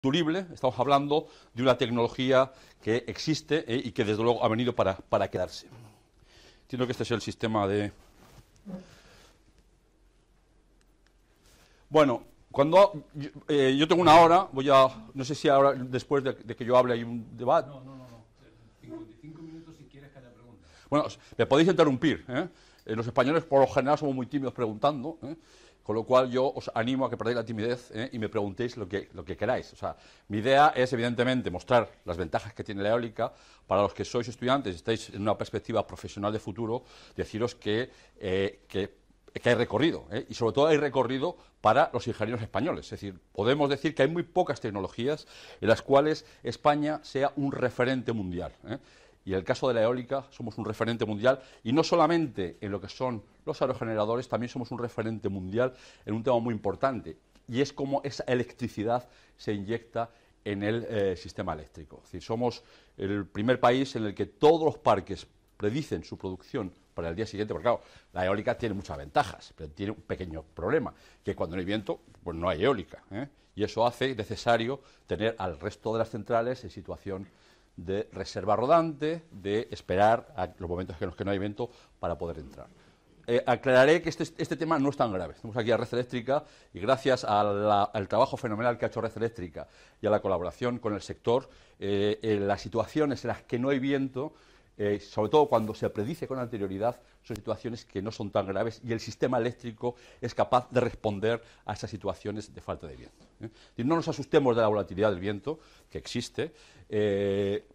insubstituible, estamos hablando de una tecnología que existe y que desde luego ha venido para quedarse. Entiendo que este es el sistema de... Bueno, cuando yo tengo una hora, no sé si ahora, después de que yo hable, hay un debate. No. 55 minutos si quieres que haya preguntas. Bueno, me podéis interrumpir, ¿eh? Los españoles por lo general somos muy tímidos preguntando, ¿eh? Con lo cual yo os animo a que perdáis la timidez, ¿eh? Y me preguntéis lo que queráis. O sea, mi idea es evidentemente mostrar las ventajas que tiene la eólica. Para los que sois estudiantes y estáis en una perspectiva profesional de futuro, deciros que hay recorrido, ¿eh? Y sobre todo hay recorrido para los ingenieros españoles. Es decir, podemos decir que hay muy pocas tecnologías en las cuales España sea un referente mundial, ¿eh? Y en el caso de la eólica somos un referente mundial, y no solamente en lo que son los aerogeneradores, también somos un referente mundial en un tema muy importante, y es cómo esa electricidad se inyecta en el sistema eléctrico. Es decir, somos el primer país en el que todos los parques predicen su producción para el día siguiente, porque claro, la eólica tiene muchas ventajas, pero tiene un pequeño problema, que cuando no hay viento, pues no hay eólica, ¿eh? Y eso hace necesario tener al resto de las centrales en situación de reserva rodante, de esperar a los momentos en los que no hay viento para poder entrar. Aclararé que este tema no es tan grave. Estamos aquí a Red Eléctrica y gracias al trabajo fenomenal que ha hecho Red Eléctrica y a la colaboración con el sector, en las situaciones en las que no hay viento, sobre todo cuando se predice con anterioridad, son situaciones que no son tan graves y el sistema eléctrico es capaz de responder a esas situaciones de falta de viento, ¿eh? Y no nos asustemos de la volatilidad del viento, que existe,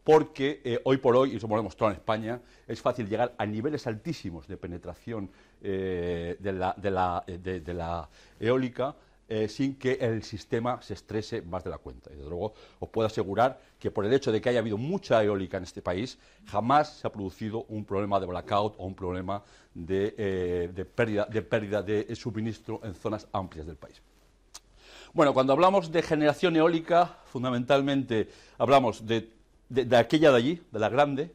porque hoy por hoy, y eso lo hemos demostrado en España, es fácil llegar a niveles altísimos de penetración de la eólica, sin que el sistema se estrese más de la cuenta. Y desde luego os puedo asegurar que por el hecho de que haya habido mucha eólica en este país, jamás se ha producido un problema de blackout o un problema de pérdida de suministro en zonas amplias del país. Bueno, cuando hablamos de generación eólica, fundamentalmente hablamos de aquella de allí, de la grande,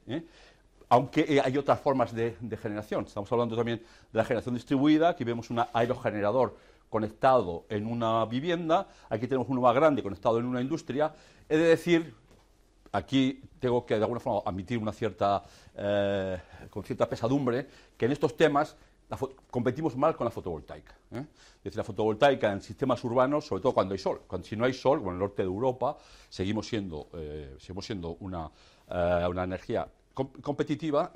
aunque hay otras formas de generación. Estamos hablando también de la generación distribuida. Aquí vemos un aerogenerador conectado en una vivienda, aquí tenemos uno más grande conectado en una industria. He de decir, aquí tengo que de alguna forma admitir con cierta pesadumbre, que en estos temas competimos mal con la fotovoltaica, ¿eh? Es decir, la fotovoltaica en sistemas urbanos, sobre todo cuando hay sol. Si no hay sol, como en el norte de Europa, seguimos siendo una energía competitiva,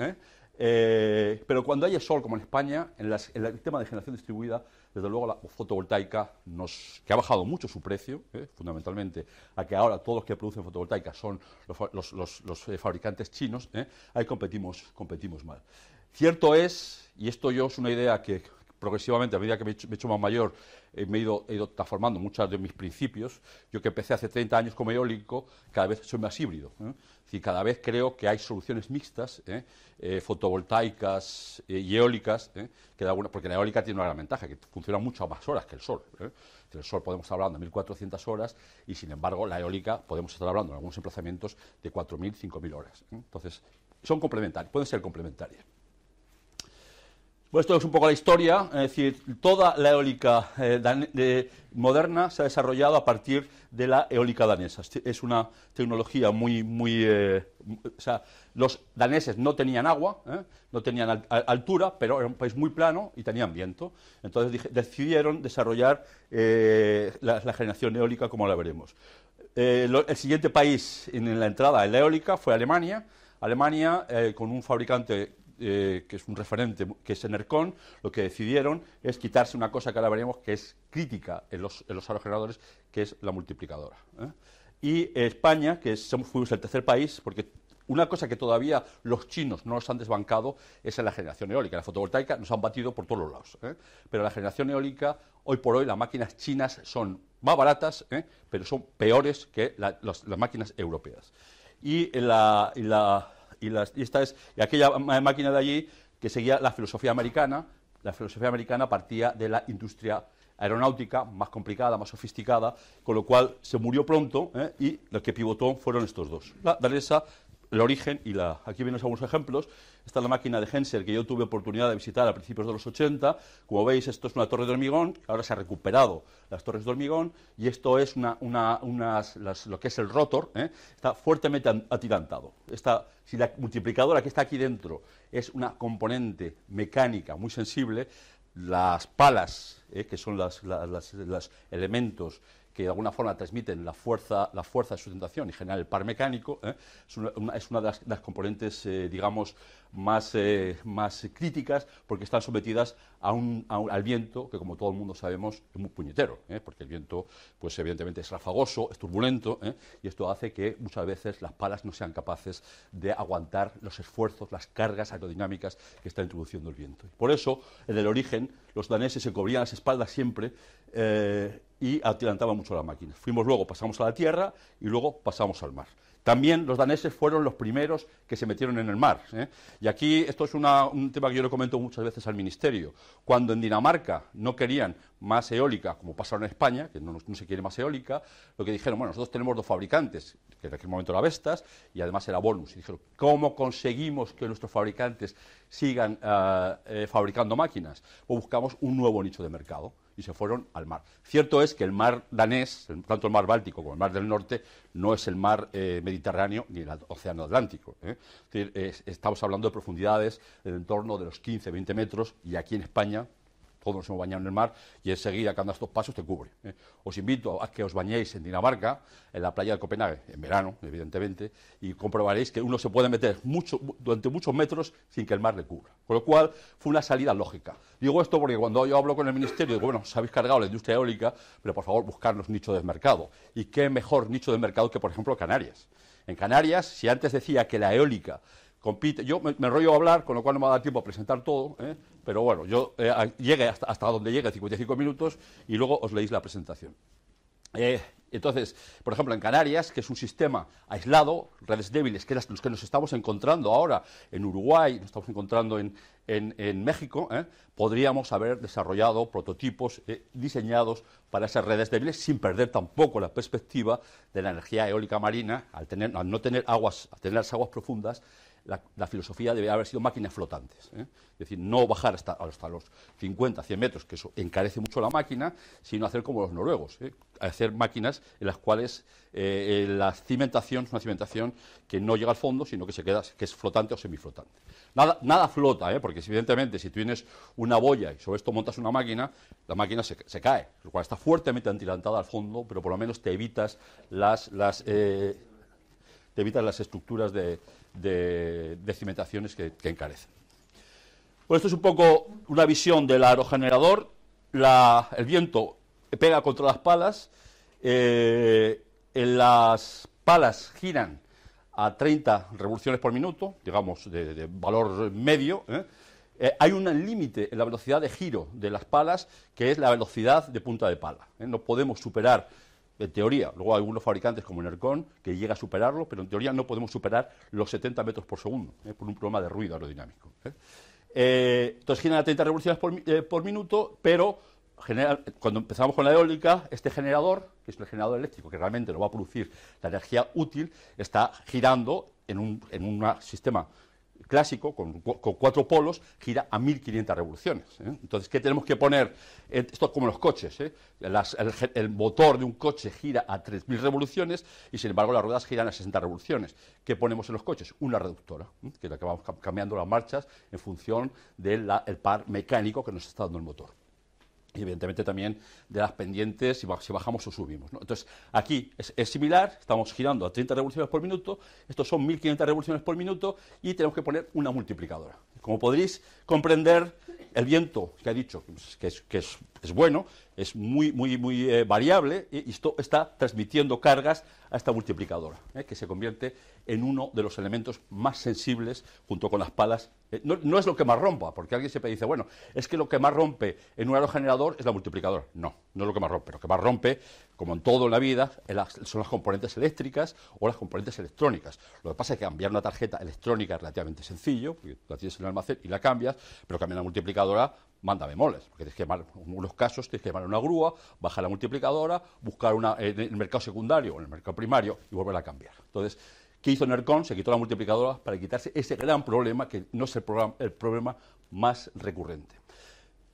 pero cuando hay sol, como en España, en el tema de generación distribuida, desde luego la fotovoltaica, que ha bajado mucho su precio, fundamentalmente a que ahora todos los que producen fotovoltaica son los fabricantes chinos, ahí competimos mal. Cierto es, y esto yo es una idea que progresivamente, a medida que me he hecho más mayor, he ido transformando muchos de mis principios. Yo que empecé hace 30 años como eólico, cada vez soy más híbrido, ¿eh? Es decir, cada vez creo que hay soluciones mixtas, fotovoltaicas y eólicas, porque la eólica tiene una gran ventaja, que funciona muchas más horas que el sol, El sol podemos estar hablando de 1.400 horas y, sin embargo, la eólica podemos estar hablando en algunos emplazamientos de 4.000, 5.000 horas. Entonces, son complementarias, pueden ser complementarias. Bueno, esto es un poco la historia, es decir, toda la eólica moderna se ha desarrollado a partir de la eólica danesa. Es una tecnología o sea, los daneses no tenían agua, no tenían altura, pero era un país muy plano y tenían viento. Entonces decidieron desarrollar la generación eólica, como la veremos. El siguiente país en la entrada en la eólica fue Alemania. Alemania, con un fabricante que es un referente, que es Enercon, lo que decidieron es quitarse una cosa que ahora veremos que es crítica en los aerogeneradores, que es la multiplicadora, Y España, fuimos el tercer país, porque una cosa que todavía los chinos no nos han desbancado es en la generación eólica. La fotovoltaica nos han batido por todos los lados, pero la generación eólica, hoy por hoy, las máquinas chinas son más baratas, pero son peores que las máquinas europeas. Y aquella máquina de allí que seguía la filosofía americana. La filosofía americana partía de la industria aeronáutica, más complicada, más sofisticada, con lo cual se murió pronto, y lo que pivotó fueron estos dos. La danesa el origen y aquí vienen algunos ejemplos. Esta es la máquina de Henser que yo tuve oportunidad de visitar a principios de los 80. Como veis, esto es una torre de hormigón, que ahora se ha recuperado las torres de hormigón, y esto es lo que es el rotor, está fuertemente atirantado. Si la multiplicadora que está aquí dentro es una componente mecánica muy sensible, las palas, que son los elementos que de alguna forma transmiten la fuerza de sustentación y generan el par mecánico, es una de las componentes, digamos, más críticas, porque están sometidas al viento, que como todo el mundo sabemos es muy puñetero, porque el viento, pues evidentemente es rafagoso, es turbulento, y esto hace que muchas veces las palas no sean capaces de aguantar los esfuerzos, las cargas aerodinámicas que está introduciendo el viento. Por eso, en el origen, los daneses se cubrían las espaldas siempre y atilantaban mucho las máquinas. Pasamos a la tierra y luego pasamos al mar. También los daneses fueron los primeros que se metieron en el mar. Y aquí esto es un tema que yo le comento muchas veces al Ministerio. Cuando en Dinamarca no querían más eólica, como pasaron en España, que no se quiere más eólica, lo que dijeron, bueno, nosotros tenemos 2 fabricantes, que en aquel momento era Vestas, y además era Bonus. Y dijeron, ¿cómo conseguimos que nuestros fabricantes sigan fabricando máquinas? Pues buscamos un nuevo nicho de mercado. Y se fueron al mar. Cierto es que el mar danés, tanto el mar Báltico como el mar del Norte, no es el mar Mediterráneo ni el océano Atlántico. Es decir, estamos hablando de profundidades en torno de los 15-20 metros, y aquí en España todos nos hemos bañado en el mar y enseguida cuando das 2 pasos te cubre. Os invito a que os bañéis en Dinamarca, en la playa de Copenhague, en verano, evidentemente, y comprobaréis que uno se puede meter durante muchos metros sin que el mar le cubra. Con lo cual, fue una salida lógica. Digo esto porque cuando yo hablo con el Ministerio, digo, bueno, os habéis cargado la industria eólica, pero por favor, buscarnos nichos de mercado. ¿Y qué mejor nicho de mercado que, por ejemplo, Canarias? En Canarias, si antes decía que la eólica compite, yo me enrollo a hablar, con lo cual no me va a dar tiempo a presentar todo, pero bueno, yo llegué hasta donde llegue, 55 minutos, y luego os leéis la presentación. Entonces, por ejemplo, en Canarias, que es un sistema aislado, redes débiles, que es los que nos estamos encontrando ahora en Uruguay, nos estamos encontrando en México, podríamos haber desarrollado prototipos diseñados para esas redes débiles sin perder tampoco la perspectiva de la energía eólica marina. Al no tener aguas, al tener las aguas profundas, la filosofía debería haber sido máquinas flotantes. Es decir, no bajar hasta los 50, 100 metros, que eso encarece mucho la máquina, sino hacer como los noruegos, hacer máquinas en las cuales la cimentación es una cimentación que no llega al fondo, sino que que es flotante o semiflotante. Nada flota, porque evidentemente si tienes una boya y sobre esto montas una máquina, la máquina se cae, lo cual está fuertemente atilantada al fondo, pero por lo menos te evitas las estructuras de cimentaciones que encarecen. Pues esto es un poco una visión del aerogenerador. El viento pega contra las palas, las palas giran a 30 revoluciones por minuto, digamos, de valor medio. Hay un límite en la velocidad de giro de las palas, que es la velocidad de punta de pala. No podemos superar, en teoría, luego hay algunos fabricantes como Enercon que llega a superarlo, pero en teoría no podemos superar los 70 metros por segundo, por un problema de ruido aerodinámico. Entonces giran a 30 revoluciones por minuto, pero cuando empezamos con la eólica, este generador, que es el generador eléctrico que realmente nos va a producir la energía útil, está girando en un sistema clásico, con 4 polos, gira a 1500 revoluciones. Entonces, ¿qué tenemos que poner? Esto es como los coches. El motor de un coche gira a 3000 revoluciones y, sin embargo, las ruedas giran a 60 revoluciones. ¿Qué ponemos en los coches? Una reductora, que es la que vamos cambiando las marchas en función del par mecánico que nos está dando el motor. Y evidentemente también de las pendientes, si bajamos o subimos, Entonces, aquí es similar, estamos girando a 30 revoluciones por minuto, estos son 1500 revoluciones por minuto, y tenemos que poner una multiplicadora. Como podréis comprender, el viento, que ha dicho que es bueno, es muy variable, y esto está transmitiendo cargas a esta multiplicadora, que se convierte en uno de los elementos más sensibles junto con las palas. No es lo que más rompa, porque alguien siempre dice, bueno, es que lo que más rompe en un aerogenerador es la multiplicadora. No es lo que más rompe. Lo que más rompe, como en todo en la vida, son las componentes eléctricas o las componentes electrónicas. Lo que pasa es que cambiar una tarjeta electrónica es relativamente sencillo, porque la tienes en el almacén y la cambias, pero cambiar la multiplicadora manda bemoles, porque tienes que llamar, en unos casos tienes que llamar a una grúa, bajar la multiplicadora, buscar en el mercado secundario o en el mercado primario y volver a cambiar. Entonces, ¿Qué hizo NERCON? Se quitó la multiplicadora para quitarse ese gran problema que no es el problema más recurrente.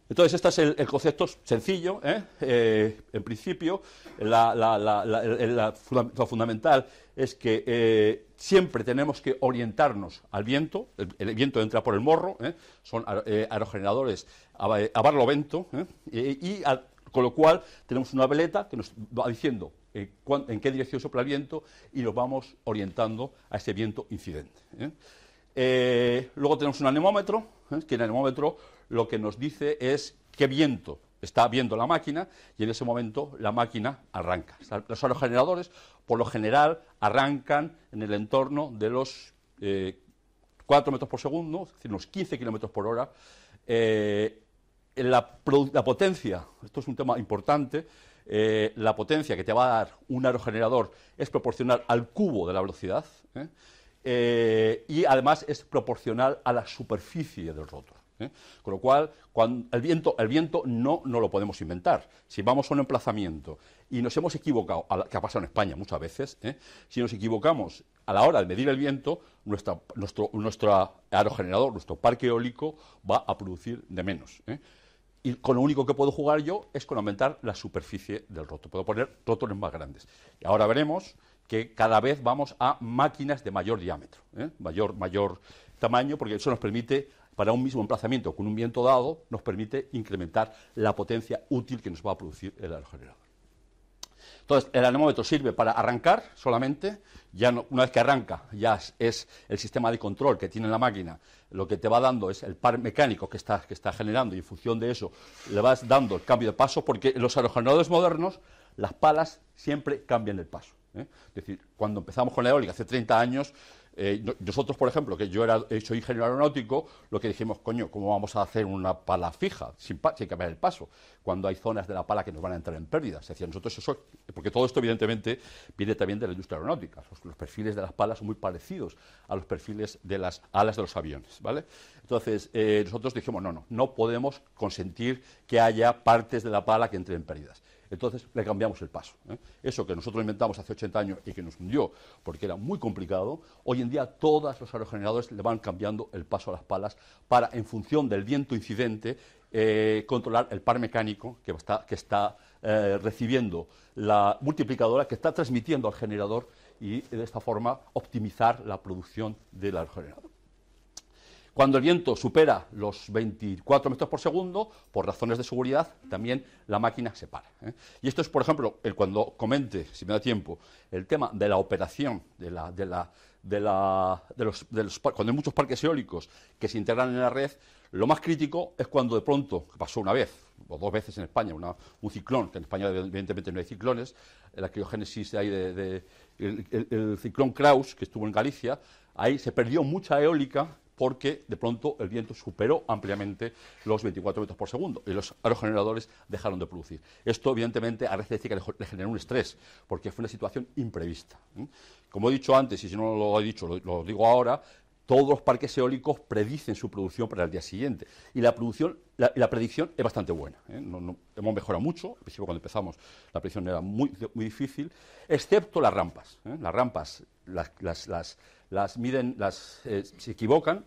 Entonces, este es el concepto sencillo, en principio. Lo fundamental es que siempre tenemos que orientarnos al viento. El viento entra por el morro, son aerogeneradores a barlovento, con lo cual tenemos una veleta que nos va diciendo en qué dirección sopla el viento y nos vamos orientando a ese viento incidente. Luego tenemos un anemómetro, que el anemómetro lo que nos dice es qué viento está viendo la máquina y en ese momento la máquina arranca. Los aerogeneradores, por lo general, arrancan en el entorno de los 4 metros por segundo, es decir, unos 15 kilómetros por hora. La potencia, esto es un tema importante, la potencia que te va a dar un aerogenerador es proporcional al cubo de la velocidad, y además es proporcional a la superficie del rotor. Con lo cual, cuando el viento no lo podemos inventar. Si vamos a un emplazamiento y nos hemos equivocado, que ha pasado en España muchas veces, si nos equivocamos a la hora de medir el viento, nuestro aerogenerador, nuestro parque eólico, va a producir de menos. Y con lo único que puedo jugar yo es con aumentar la superficie del rotor. Puedo poner rotores más grandes. Y ahora veremos que cada vez vamos a máquinas de mayor diámetro, mayor tamaño, porque eso nos permite, para un mismo emplazamiento con un viento dado, nos permite incrementar la potencia útil que nos va a producir el aerogenerador. Entonces, el anemómetro sirve para arrancar solamente. Una vez que arranca, ya es el sistema de control que tiene la máquina, lo que te va dando es el par mecánico que está generando, y en función de eso le vas dando el cambio de paso, porque en los aerogeneradores modernos las palas siempre cambian el paso. Es decir, cuando empezamos con la eólica hace 30 años, nosotros, por ejemplo, que yo soy ingeniero aeronáutico, lo que dijimos, coño, ¿cómo vamos a hacer una pala fija sin cambiar el paso? Cuando hay zonas de la pala que nos van a entrar en pérdidas. Es decir, nosotros eso, porque todo esto evidentemente viene también de la industria aeronáutica. Los perfiles de las palas son muy parecidos a los perfiles de las alas de los aviones, ¿vale? Entonces, nosotros dijimos, no podemos consentir que haya partes de la pala que entren en pérdidas. Entonces le cambiamos el paso. Eso que nosotros inventamos hace 80 años y que nos hundió porque era muy complicado, hoy en día todos los aerogeneradores le van cambiando el paso a las palas para, en función del viento incidente, controlar el par mecánico que está recibiendo la multiplicadora, que está transmitiendo al generador, y de esta forma optimizar la producción del aerogenerador. Cuando el viento supera los 24 metros por segundo, por razones de seguridad, también la máquina se para. Y esto es, por ejemplo, cuando comente, si me da tiempo, el tema de la operación cuando hay muchos parques eólicos que se integran en la red. Lo más crítico es cuando de pronto, que pasó una vez o dos veces en España, un ciclón, que en España evidentemente no hay ciclones, la criogénesis ahí el ciclón Kraus, que estuvo en Galicia, ahí se perdió mucha eólica, porque de pronto el viento superó ampliamente los 24 metros por segundo y los aerogeneradores dejaron de producir. Esto, evidentemente, a la red eléctrica le generó un estrés, porque fue una situación imprevista. Como he dicho antes, y si no lo he dicho, lo digo ahora, todos los parques eólicos predicen su producción para el día siguiente. Y la predicción es bastante buena. Hemos mejorado mucho. Al principio, cuando empezamos, la predicción era muy difícil, excepto las rampas. Las rampas se equivocan,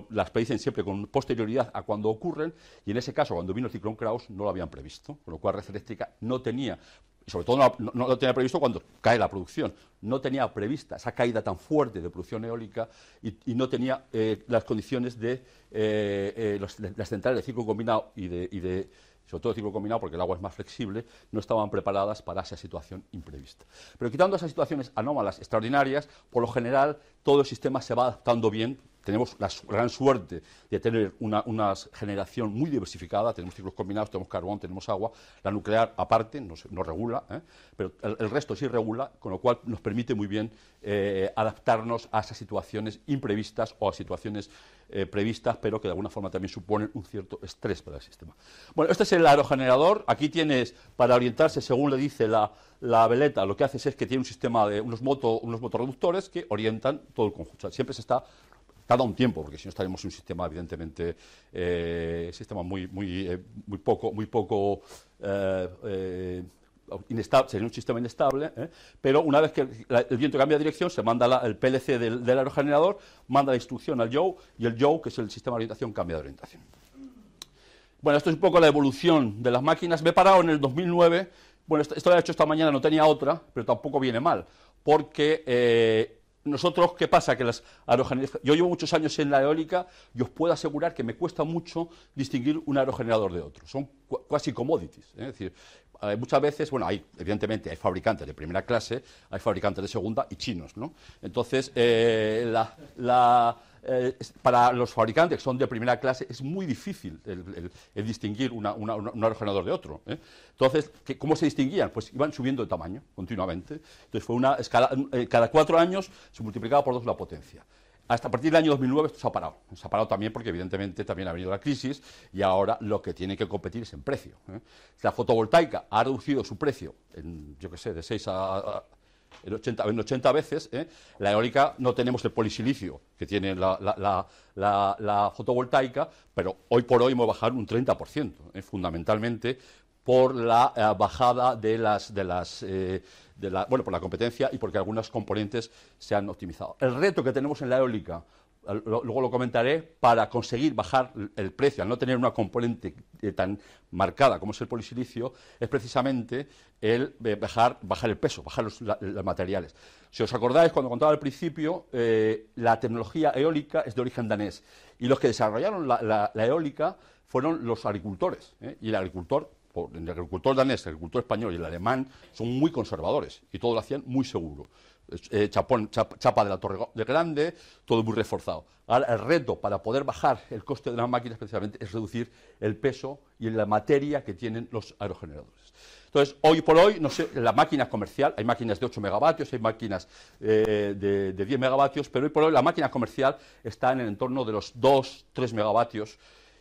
las predicen siempre con posterioridad a cuando ocurren, y en ese caso, cuando vino el ciclón Kraus, no lo habían previsto, con lo cual Red Eléctrica no tenía, y sobre todo no lo tenía previsto cuando cae la producción, no tenía prevista esa caída tan fuerte de producción eólica, y no tenía las condiciones de las centrales de ciclo combinado sobre todo el ciclo combinado, porque el agua es más flexible, no estaban preparadas para esa situación imprevista. Pero quitando esas situaciones anómalas, extraordinarias, por lo general todo el sistema se va adaptando bien. Tenemos la gran suerte de tener una generación muy diversificada, tenemos ciclos combinados, tenemos carbón, tenemos agua, la nuclear aparte no regula, pero el resto sí regula, con lo cual nos permite muy bien adaptarnos a esas situaciones imprevistas o a situaciones previstas, pero que de alguna forma también suponen un cierto estrés para el sistema. Bueno, este es el aerogenerador. Aquí tienes, para orientarse según le dice la veleta, lo que haces es que tiene un sistema de unos motorreductores que orientan todo el conjunto. O sea, siempre se está cada un tiempo, porque si no estaremos en un sistema, evidentemente, sistema muy poco inestable, sería un sistema inestable, pero una vez que el viento cambia de dirección, se manda el PLC del aerogenerador, manda la instrucción al yaw, y el yaw, que es el sistema de orientación, cambia de orientación. Bueno, esto es un poco la evolución de las máquinas. Me he parado en el 2009, bueno, esto lo he hecho esta mañana, no tenía otra, pero tampoco viene mal, porque nosotros, ¿qué pasa? Que las aerogeneradores, yo llevo muchos años en la eólica y os puedo asegurar que me cuesta mucho distinguir un aerogenerador de otro. Son casi commodities. Es decir, muchas veces, bueno, evidentemente hay fabricantes de primera clase, hay fabricantes de segunda y chinos, ¿no? Entonces, para los fabricantes que son de primera clase es muy difícil el distinguir un aerogenerador de otro. Entonces, ¿cómo se distinguían? Pues iban subiendo de tamaño continuamente. Entonces fue una escala, cada 4 años se multiplicaba por 2 la potencia. Hasta a partir del año 2009 esto se ha parado. Se ha parado también porque evidentemente también ha venido la crisis y ahora lo que tiene que competir es en precio. La fotovoltaica ha reducido su precio en, yo qué sé, de 6 en 80 veces. La eólica no tenemos el polisilicio que tiene la fotovoltaica, pero hoy por hoy hemos bajado un 30%, fundamentalmente por la bajada por la competencia y porque algunos componentes se han optimizado. El reto que tenemos en la eólica, luego lo comentaré, para conseguir bajar el precio, al no tener una componente tan marcada como es el polisilicio, es precisamente el bajar el peso, bajar los materiales. Si os acordáis, cuando contaba al principio, la tecnología eólica es de origen danés, y los que desarrollaron la eólica fueron los agricultores, y el agricultor danés, el agricultor español y el alemán son muy conservadores y todo lo hacían muy seguro. Chapa de la torre de grande, todo muy reforzado. Ahora, el reto para poder bajar el coste de las máquinas precisamente es reducir el peso y la materia que tienen los aerogeneradores. Entonces, hoy por hoy, no sé, la máquina comercial, hay máquinas de 8 megavatios, hay máquinas de 10 megavatios, pero hoy por hoy la máquina comercial está en el entorno de los 2-3 megavatios.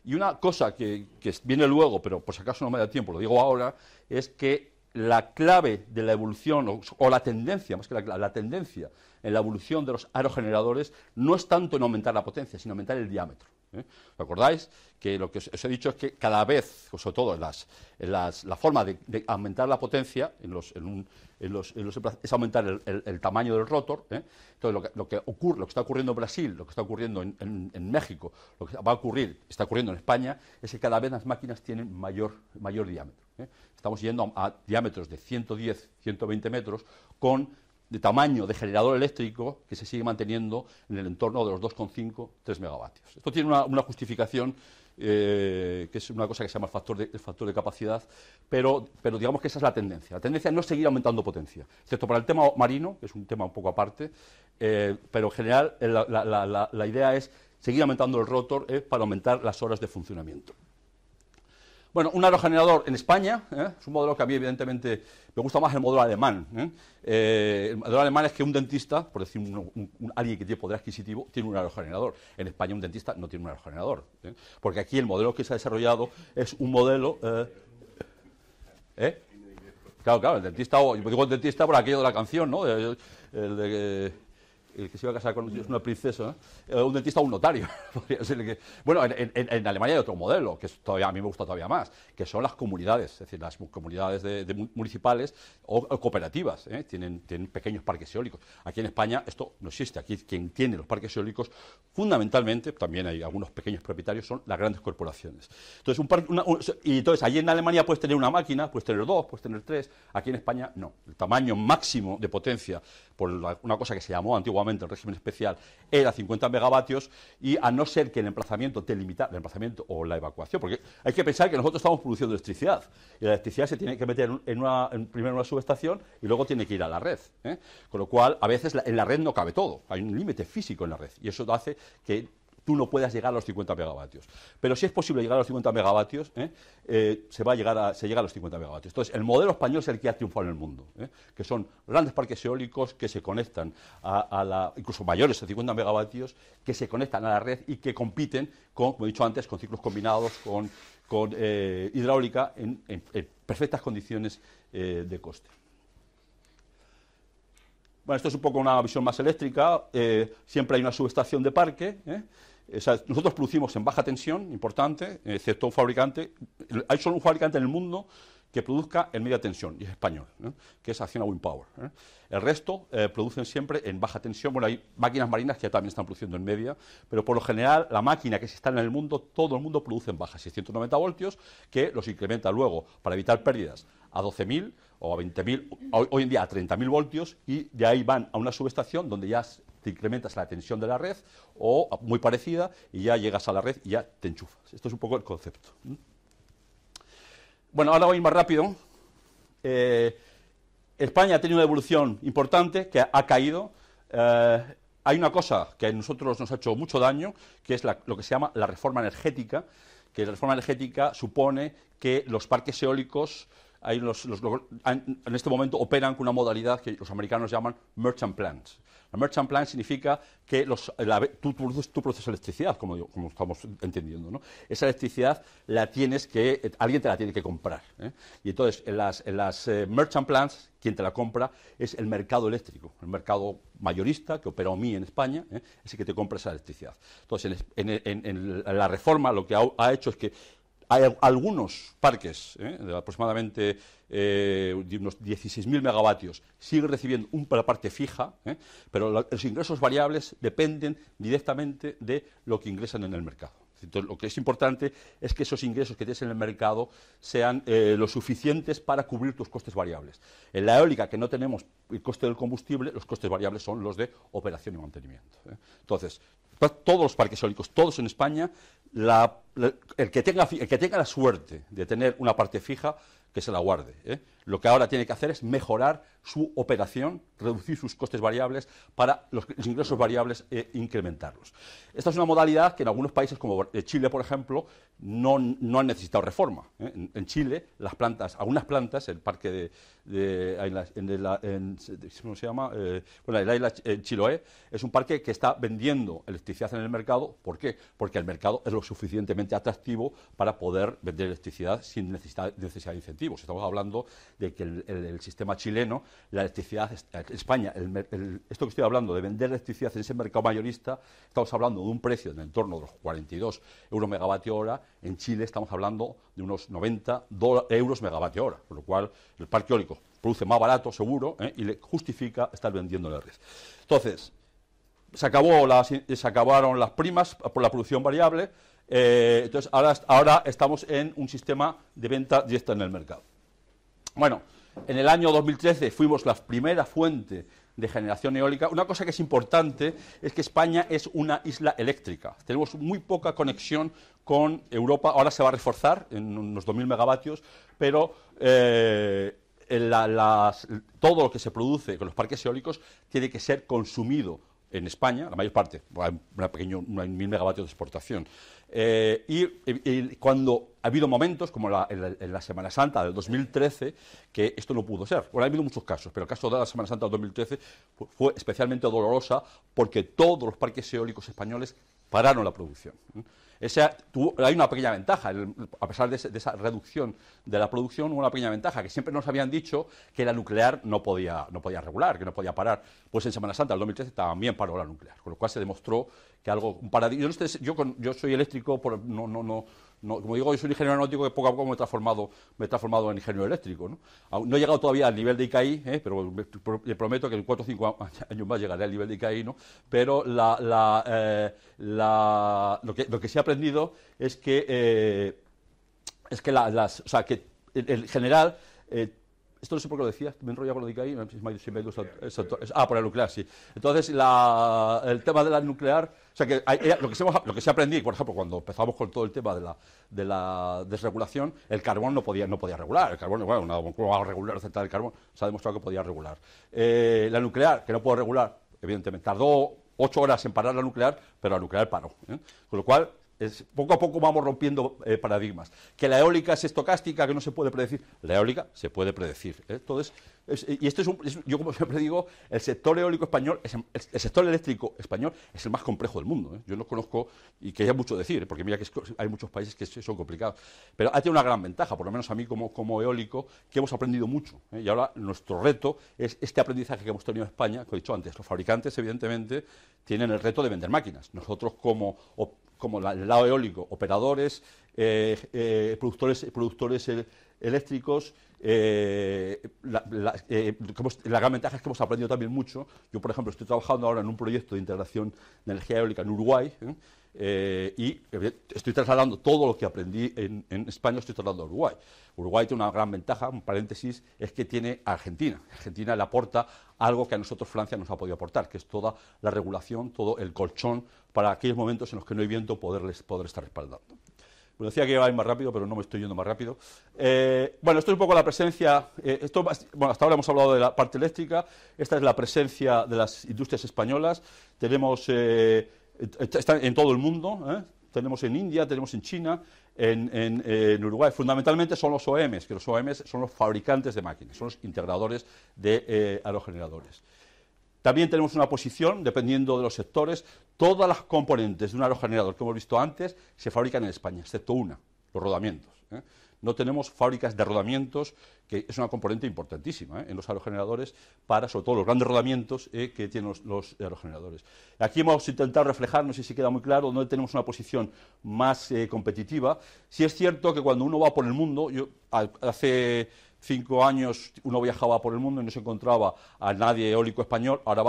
Y una cosa que viene luego, pero por si acaso no me da tiempo, lo digo ahora, es que la clave de la evolución, o la tendencia, más que la tendencia en la evolución de los aerogeneradores no es tanto en aumentar la potencia, sino aumentar el diámetro. ¿Os acordáis? Que lo que os he dicho es que cada vez, sobre todo la forma de aumentar la potencia es aumentar el tamaño del rotor. Entonces, lo que está ocurriendo en Brasil, lo que está ocurriendo en México, lo que está ocurriendo en España, es que cada vez las máquinas tienen mayor diámetro. Estamos yendo a diámetros de 110, 120 metros de tamaño de generador eléctrico que se sigue manteniendo en el entorno de los 2,5, 3 megavatios. Esto tiene una justificación que es una cosa que se llama el factor de capacidad, pero digamos que esa es la tendencia. La tendencia no es seguir aumentando potencia, excepto para el tema marino, que es un tema un poco aparte, pero en general la idea es seguir aumentando el rotor para aumentar las horas de funcionamiento. Bueno, un aerogenerador en España, es un modelo que a mí evidentemente me gusta más el modelo alemán. El modelo alemán es que un dentista, por decir alguien que tiene poder adquisitivo, tiene un aerogenerador. En España un dentista no tiene un aerogenerador, porque aquí el modelo que se ha desarrollado es un modelo... Claro, el dentista, yo digo el dentista por aquello de la canción, ¿no? El que se iba a casar con una princesa, un dentista o un notario. Bueno, en Alemania hay otro modelo, que a mí me gusta todavía más, que son las comunidades, es decir, las comunidades municipales o cooperativas, tienen pequeños parques eólicos. Aquí en España esto no existe. Aquí quien tiene los parques eólicos, fundamentalmente, también hay algunos pequeños propietarios, son las grandes corporaciones. Entonces, allí en Alemania puedes tener una máquina, puedes tener 2, puedes tener 3, aquí en España no. El tamaño máximo de potencia, por una cosa que se llamó antiguamente el régimen especial, era 50 megavatios, y a no ser que el emplazamiento te limitara, el emplazamiento o la evacuación, porque hay que pensar que nosotros estamos produciendo electricidad, y la electricidad se tiene que meter primero en una subestación y luego tiene que ir a la red, con lo cual a veces en la red no cabe todo, hay un límite físico en la red, y eso hace que tú no puedas llegar a los 50 megavatios. Pero si es posible llegar a los 50 megavatios, se llega a los 50 megavatios. Entonces, el modelo español es el que ha triunfado en el mundo, que son grandes parques eólicos que se conectan incluso mayores de 50 megavatios, que se conectan a la red y que compiten, como he dicho antes, con ciclos combinados, con hidráulica, en perfectas condiciones de coste. Bueno, esto es un poco una visión más eléctrica. Siempre hay una subestación de parque. O sea, nosotros producimos en baja tensión, importante, excepto un fabricante. Hay solo un fabricante en el mundo que produzca en media tensión, y es español, que es Acciona Wind Power. El resto producen siempre en baja tensión. Bueno, hay máquinas marinas que también están produciendo en media, pero por lo general la máquina que se instala en el mundo, todo el mundo produce en baja, 690 voltios, que los incrementa luego para evitar pérdidas a 12.000 o a 20.000, hoy en día a 30.000 voltios, y de ahí van a una subestación donde ya te incrementas la tensión de la red, o muy parecida, y ya llegas a la red y ya te enchufas. Esto es un poco el concepto. Bueno, ahora voy más rápido. España ha tenido una evolución importante que ha caído. Hay una cosa que a nosotros nos ha hecho mucho daño, que es lo que se llama la reforma energética, que la reforma energética supone que los parques eólicos en este momento operan con una modalidad que los americanos llaman merchant plants. La merchant plant significa que tú produces electricidad, como estamos entendiendo, ¿no? Esa electricidad alguien te la tiene que comprar, ¿eh? Y entonces en las merchant plants, quien te la compra es el mercado eléctrico, el mercado mayorista que opera OMI en España, ¿eh? Es el que te compra esa electricidad. Entonces en la reforma lo que ha hecho es que hay algunos parques de aproximadamente de unos 16.000 megavatios siguen recibiendo una parte fija, pero los ingresos variables dependen directamente de lo que ingresan en el mercado. Entonces, lo que es importante es que esos ingresos que tienes en el mercado sean lo suficientes para cubrir tus costes variables. En la eólica, que no tenemos el coste del combustible, los costes variables son los de operación y mantenimiento. Entonces, todos los parques eólicos, todos en España, el que tenga la suerte de tener una parte fija, que se la guarde, ¿eh? Lo que ahora tiene que hacer es mejorar su operación, reducir sus costes variables para los ingresos variables e incrementarlos. Esta es una modalidad que en algunos países, como Chile, por ejemplo, no han necesitado reforma, ¿eh? En Chile, algunas plantas, el parque ¿cómo se llama? El isla Chiloé, es un parque que está vendiendo electricidad en el mercado. ¿Por qué? Porque el mercado es lo suficientemente atractivo para poder vender electricidad sin necesidad de incentivos. Estamos hablando de que el sistema chileno, la electricidad, España, esto que estoy hablando de vender electricidad en ese mercado mayorista, estamos hablando de un precio en el entorno de los 42 euros megavatio hora. En Chile estamos hablando de unos 90 euros megavatio hora, por lo cual el parque eólico produce más barato, seguro, y le justifica estar vendiendo en la red. Entonces, se acabaron las primas por la producción variable. Entonces, ahora estamos en un sistema de venta directa en el mercado. Bueno, en el año 2013 fuimos la primera fuente de generación eólica. Una cosa que es importante es que España es una isla eléctrica. Tenemos muy poca conexión con Europa. Ahora se va a reforzar en unos 2.000 megavatios, pero todo lo que se produce con los parques eólicos tiene que ser consumido en España, la mayor parte, hay 1.000 megavatios de exportación. Y cuando ha habido momentos, como en la Semana Santa del 2013, que esto no pudo ser. Bueno, ha habido muchos casos, pero el caso de la Semana Santa del 2013 fue especialmente dolorosa porque todos los parques eólicos españoles pararon la producción. Hay una pequeña ventaja, a pesar de esa reducción de la producción, hubo una pequeña ventaja, que siempre nos habían dicho que la nuclear no podía regular, que no podía parar. Pues en Semana Santa del 2013 también paró la nuclear, con lo cual se demostró que un paradigma. Yo soy eléctrico, como digo, yo soy un ingeniero aeronáutico que poco a poco me he transformado en ingeniero eléctrico, ¿no? No he llegado todavía al nivel de ICAI, pero le prometo que en 4 o 5 años más llegaré al nivel de ICAI, ¿no? Pero lo que sí he aprendido es que en general, esto no sé por qué lo decía, me he enrollado con lo de ICAI, por el nuclear, sí. Entonces, el tema de la nuclear, o sea, que lo que se aprendí, por ejemplo, cuando empezamos con todo el tema de la desregulación, el carbón no podía regular. El carbón, bueno, ¿cómo va a regular la central del carbón? Se ha demostrado que podía regular. La nuclear, que no puede regular, evidentemente, tardó 8 horas en parar la nuclear, pero la nuclear paró, ¿eh? Con lo cual, poco a poco vamos rompiendo paradigmas. Que la eólica es estocástica, que no se puede predecir. La eólica se puede predecir, ¿eh? Entonces, yo como siempre digo, el sector eólico español, el sector eléctrico español es el más complejo del mundo, ¿eh? Yo no conozco, y que hay mucho decir, ¿eh? Porque mira que hay muchos países que son complicados, pero ha tenido una gran ventaja, por lo menos a mí como eólico, que hemos aprendido mucho, ¿eh? Y ahora nuestro reto es este aprendizaje que hemos tenido en España, como he dicho antes, los fabricantes evidentemente tienen el reto de vender máquinas. Nosotros como el lado eólico, operadores, productores eléctricos. La gran ventaja es que hemos aprendido también mucho. Yo, por ejemplo, estoy trabajando ahora en un proyecto de integración de energía eólica en Uruguay, y estoy trasladando todo lo que aprendí en España, estoy trasladando a Uruguay. Uruguay tiene una gran ventaja, un paréntesis, es que tiene a Argentina. Argentina le aporta algo que a nosotros Francia nos ha podido aportar, que es toda la regulación, todo el colchón para aquellos momentos en los que no hay viento poder estar respaldando. Bueno, decía que iba a ir más rápido, pero no me estoy yendo más rápido. Bueno, esto es un poco la presencia. Bueno, hasta ahora hemos hablado de la parte eléctrica. Esta es la presencia de las industrias españolas. Tenemos, está en todo el mundo. Tenemos en India, tenemos en China, en Uruguay. Fundamentalmente son los OEMs, que los OEMs son los fabricantes de máquinas, son los integradores de aerogeneradores. También tenemos una posición, dependiendo de los sectores, todas las componentes de un aerogenerador que hemos visto antes se fabrican en España, excepto una, los rodamientos. No tenemos fábricas de rodamientos, que es una componente importantísima en los aerogeneradores, para sobre todo los grandes rodamientos que tienen los aerogeneradores. Aquí hemos intentado reflejar, no sé si queda muy claro, donde tenemos una posición más competitiva. Sí es cierto que cuando uno va por el mundo, hace 5 años uno viajaba por el mundo y no se encontraba a nadie eólico español. Ahora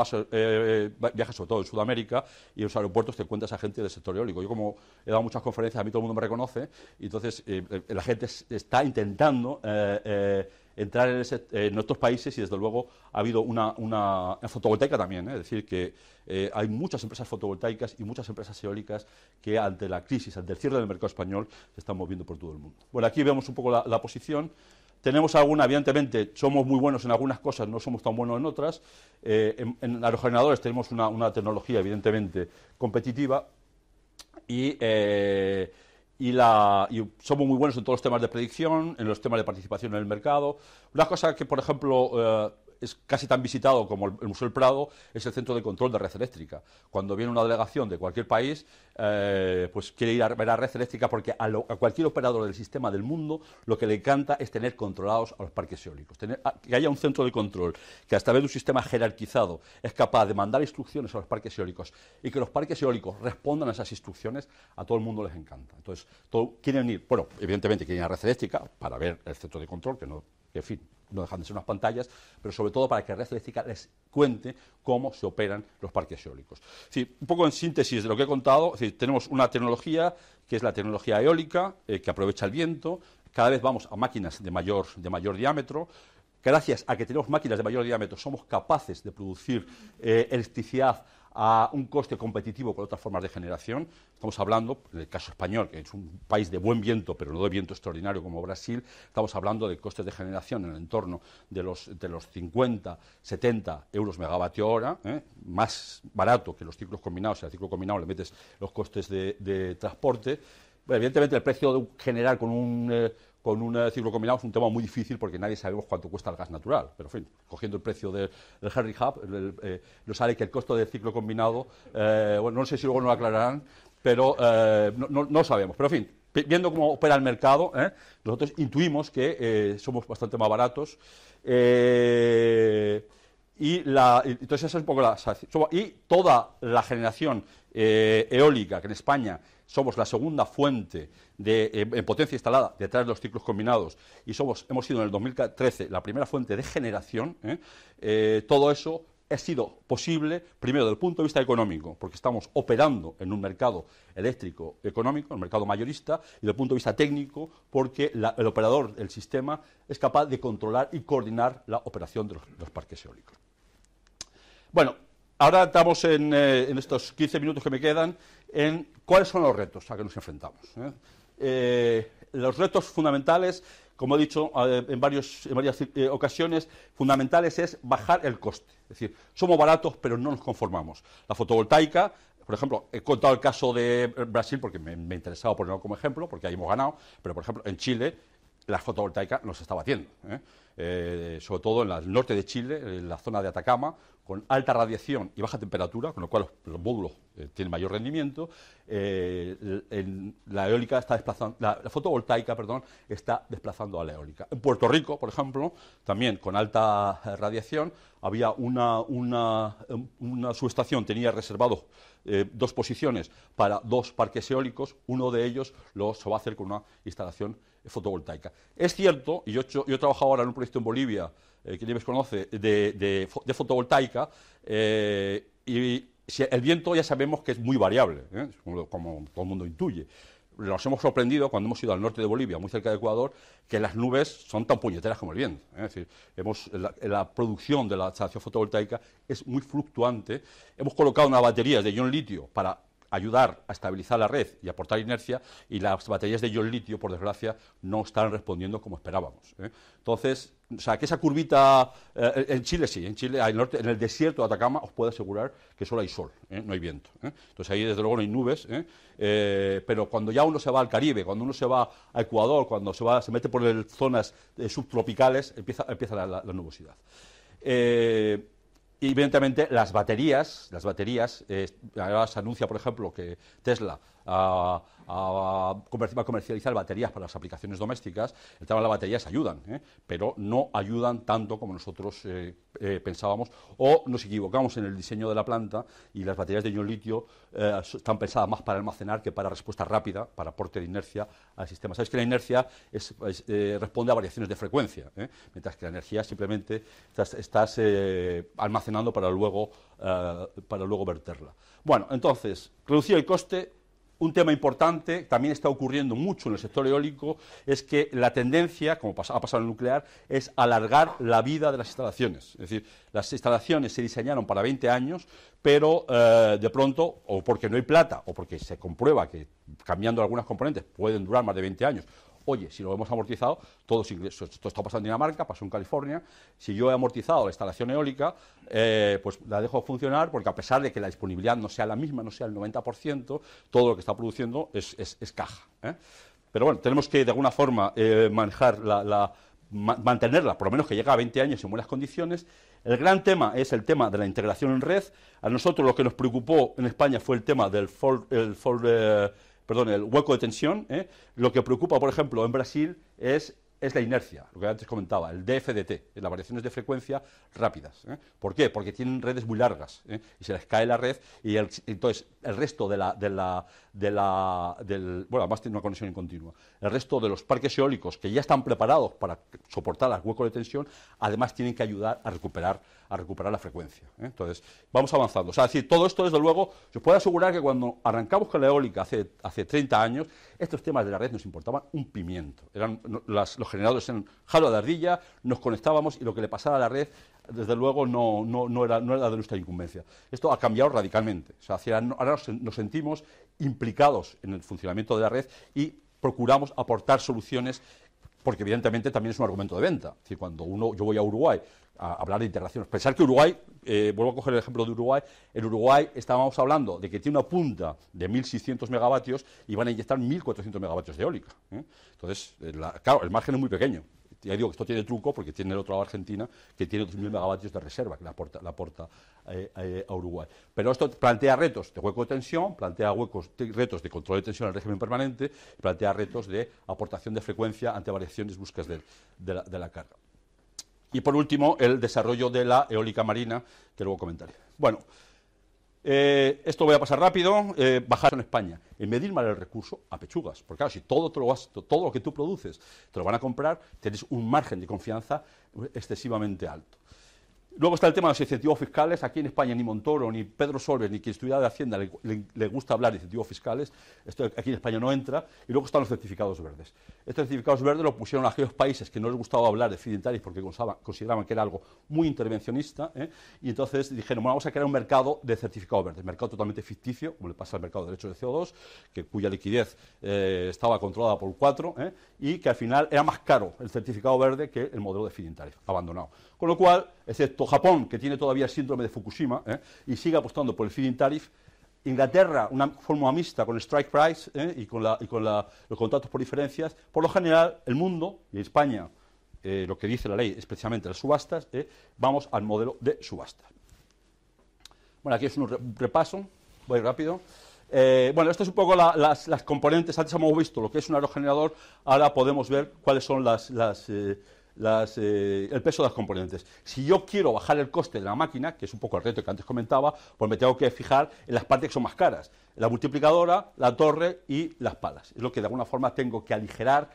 viajas sobre todo en Sudamérica y en los aeropuertos te encuentras a gente del sector eólico. Yo, como he dado muchas conferencias, a mí todo el mundo me reconoce, y entonces la gente está intentando entrar en nuestros países, y desde luego ha habido una fotovoltaica también, es decir, que hay muchas empresas fotovoltaicas y muchas empresas eólicas que ante la crisis, ante el cierre del mercado español, se están moviendo por todo el mundo. Bueno, aquí vemos un poco la posición. Tenemos evidentemente, somos muy buenos en algunas cosas, no somos tan buenos en otras. En aerogeneradores tenemos una tecnología evidentemente competitiva, y somos muy buenos en todos los temas de predicción, en los temas de participación en el mercado. Una cosa que, por ejemplo, es casi tan visitado como el Museo del Prado, es el Centro de Control de Red Eléctrica. Cuando viene una delegación de cualquier país, pues quiere ir a ver a Red Eléctrica, porque a cualquier operador del sistema del mundo lo que le encanta es tener controlados a los parques eólicos. Que haya un centro de control que, a través de un sistema jerarquizado, es capaz de mandar instrucciones a los parques eólicos, y que los parques eólicos respondan a esas instrucciones, a todo el mundo les encanta. Entonces, quieren ir, bueno, evidentemente quieren ir a Red Eléctrica para ver el centro de control, que en fin, no dejan de ser unas pantallas, pero sobre todo para que Red Eléctrica les cuente cómo se operan los parques eólicos. Un poco en síntesis de lo que he contado, tenemos una tecnología que es la tecnología eólica, que aprovecha el viento. Cada vez vamos a máquinas de mayor diámetro. Gracias a que tenemos máquinas de mayor diámetro, somos capaces de producir electricidad a un coste competitivo con otras formas de generación. Estamos hablando, en el caso español, que es un país de buen viento, pero no de viento extraordinario como Brasil, estamos hablando de costes de generación en el entorno de los 50, 70 euros megavatio hora, más barato que los ciclos combinados. Si al ciclo combinado le metes los costes de transporte. Bueno, evidentemente el precio de generar con un ciclo combinado es un tema muy difícil, porque nadie sabemos cuánto cuesta el gas natural. Pero, en fin, cogiendo el precio del Henry Hub, nos sale que el costo del ciclo combinado, bueno, no sé si luego nos lo aclararán, pero no sabemos. Pero, en fin, viendo cómo opera el mercado, nosotros intuimos que somos bastante más baratos. Entonces, esa es un poco y toda la generación eólica, que en España somos la segunda fuente en potencia instalada detrás de los ciclos combinados, y hemos sido en el 2013 la primera fuente de generación. Todo eso ha sido posible, primero, desde el punto de vista económico, porque estamos operando en un mercado eléctrico económico, un mercado mayorista, y desde el punto de vista técnico, porque el operador del sistema es capaz de controlar y coordinar la operación de los parques eólicos. Bueno, ahora estamos en estos 15 minutos que me quedan en cuáles son los retos a que nos enfrentamos. Los retos fundamentales, como he dicho en varias ocasiones, fundamentales es bajar el coste. Es decir, somos baratos, pero no nos conformamos. La fotovoltaica, por ejemplo, he contado el caso de Brasil porque me interesaba ponerlo como ejemplo, porque ahí hemos ganado, pero, por ejemplo, en Chile la fotovoltaica nos está batiendo. Sobre todo en el norte de Chile, en la zona de Atacama, con alta radiación y baja temperatura, con lo cual los módulos tienen mayor rendimiento. La eólica está desplazando, la fotovoltaica, perdón, está desplazando a la eólica. En Puerto Rico, por ejemplo, también con alta radiación, había una subestación, tenía reservado 2 posiciones para 2 parques eólicos, uno de ellos se va a hacer con una instalación fotovoltaica. Es cierto, y yo he trabajado ahora en un proyecto en Bolivia, que Nieves conoce, de fotovoltaica, y si el viento ya sabemos que es muy variable, como todo el mundo intuye. Nos hemos sorprendido cuando hemos ido al norte de Bolivia, muy cerca de Ecuador, que las nubes son tan puñeteras como el viento. Es decir, la producción de la instalación fotovoltaica es muy fluctuante. Hemos colocado unas baterías de ion litio para ayudar a estabilizar la red y aportar inercia, y las baterías de ion litio, por desgracia, no están respondiendo como esperábamos. Entonces, o sea, que esa curvita, en Chile sí, en Chile, al norte, en el desierto de Atacama, os puedo asegurar que solo hay sol, no hay viento. Entonces ahí desde luego no hay nubes, pero cuando ya uno se va al Caribe, cuando uno se va a Ecuador, cuando se mete por zonas subtropicales, empieza la nubosidad. Y evidentemente las baterías, ahora se anuncia, por ejemplo, que Tesla va a comercializar baterías para las aplicaciones domésticas. El tema de las baterías ayudan, pero no ayudan tanto como nosotros pensábamos, o nos equivocamos en el diseño de la planta, y las baterías de ion litio están pensadas más para almacenar que para respuesta rápida, para aporte de inercia al sistema. Sabéis que la inercia responde a variaciones de frecuencia, mientras que la energía simplemente estás almacenando para luego verterla. Bueno, entonces, reducir el coste. Un tema importante, también está ocurriendo mucho en el sector eólico, es que la tendencia, como ha pasado en el nuclear, es alargar la vida de las instalaciones. Es decir, las instalaciones se diseñaron para 20 años, pero de pronto, o porque no hay plata, o porque se comprueba que cambiando algunas componentes pueden durar más de 20 años. Oye, si lo hemos amortizado, todos ingresos. Esto está pasando en Dinamarca, pasó en California. Si yo he amortizado la instalación eólica, pues la dejo funcionar, porque a pesar de que la disponibilidad no sea la misma, no sea el 90%, todo lo que está produciendo es caja. Pero bueno, tenemos que de alguna forma manejar mantenerla, por lo menos que llegue a 20 años en buenas condiciones. El gran tema es el tema de la integración en red. A nosotros lo que nos preocupó en España fue el tema del el hueco de tensión. Lo que preocupa, por ejemplo, en Brasil es la inercia, lo que antes comentaba, el DFDT, las variaciones de frecuencia rápidas. ¿Por qué? Porque tienen redes muy largas, y se les cae la red, y entonces el resto bueno, además tiene una conexión incontinua. El resto de los parques eólicos que ya están preparados para soportar los huecos de tensión, además tienen que ayudar a recuperar la frecuencia. Entonces, vamos avanzando. O sea, es decir, todo esto, desde luego, os puedo asegurar que cuando arrancamos con la eólica hace 30 años, estos temas de la red nos importaban un pimiento. Los generadores en jaula de ardilla, nos conectábamos, y lo que le pasara a la red, desde luego, no era de nuestra incumbencia. Esto ha cambiado radicalmente. O sea, ahora nos sentimos implicados en el funcionamiento de la red y procuramos aportar soluciones, porque evidentemente también es un argumento de venta. Es decir, cuando yo voy a Uruguay a hablar de integraciones, pensar que Uruguay, vuelvo a coger el ejemplo de Uruguay, en Uruguay estábamos hablando de que tiene una punta de 1.600 megavatios y van a inyectar 1.400 megavatios de eólica. Entonces, claro, el margen es muy pequeño. Ya digo que esto tiene truco, porque tiene el otro lado Argentina, que tiene 2.000 megavatios de reserva, que la aporta a Uruguay. Pero esto plantea retos de hueco de tensión, plantea retos de control de tensión en régimen permanente, plantea retos de aportación de frecuencia ante variaciones bruscas de la carga. Y por último, el desarrollo de la eólica marina, que luego comentaré. Bueno, esto lo voy a pasar rápido. Bajar en España, en medir mal el recurso a pechugas, porque claro, si todo lo que tú produces te lo van a comprar, tienes un margen de confianza excesivamente alto. Luego está el tema de los incentivos fiscales. Aquí en España ni Montoro, ni Pedro Solbes, ni quien estudia de Hacienda le gusta hablar de incentivos fiscales. Esto aquí en España no entra. Y luego están los certificados verdes. Estos certificados verdes los pusieron a aquellos países que no les gustaba hablar de feed-in tariff porque consideraban que era algo muy intervencionista, y entonces dijeron, bueno, vamos a crear un mercado de certificados verdes, mercado totalmente ficticio, como le pasa al mercado de derechos de CO2, cuya liquidez estaba controlada por 4, y que al final era más caro el certificado verde que el modelo de feed-in tariff, abandonado. Con lo cual, excepto Japón, que tiene todavía el síndrome de Fukushima, y sigue apostando por el feed-in tariff, Inglaterra, una fórmula mixta con el strike price, y con los contratos por diferencias. Por lo general, el mundo, y España, lo que dice la ley, especialmente las subastas, vamos al modelo de subasta. Bueno, aquí es un repaso, voy rápido. Bueno, esto es un poco las componentes. Antes hemos visto lo que es un aerogenerador, ahora podemos ver cuáles son el peso de las componentes. Si yo quiero bajar el coste de la máquina, que es un poco el reto que antes comentaba, pues me tengo que fijar en las partes que son más caras: la multiplicadora, la torre y las palas. Es lo que de alguna forma tengo que aligerar.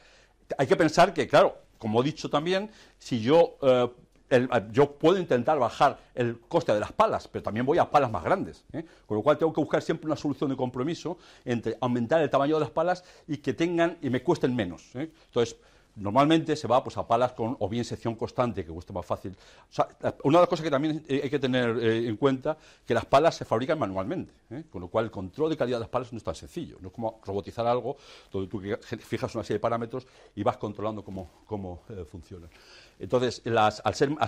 Hay que pensar que, claro, como he dicho también, si yo puedo intentar bajar el coste de las palas, pero también voy a palas más grandes, ¿eh? Con lo cual tengo que buscar siempre una solución de compromiso entre aumentar el tamaño de las palas y que tengan y me cuesten menos, ¿eh? Entonces, normalmente se va pues a palas con o bien sección constante, que cuesta más fácil. O sea, una de las cosas que también hay que tener en cuenta, que las palas se fabrican manualmente, ¿eh? Con lo cual el control de calidad de las palas no es tan sencillo. No es como robotizar algo donde tú fijas una serie de parámetros y vas controlando cómo funciona. Entonces, al ser un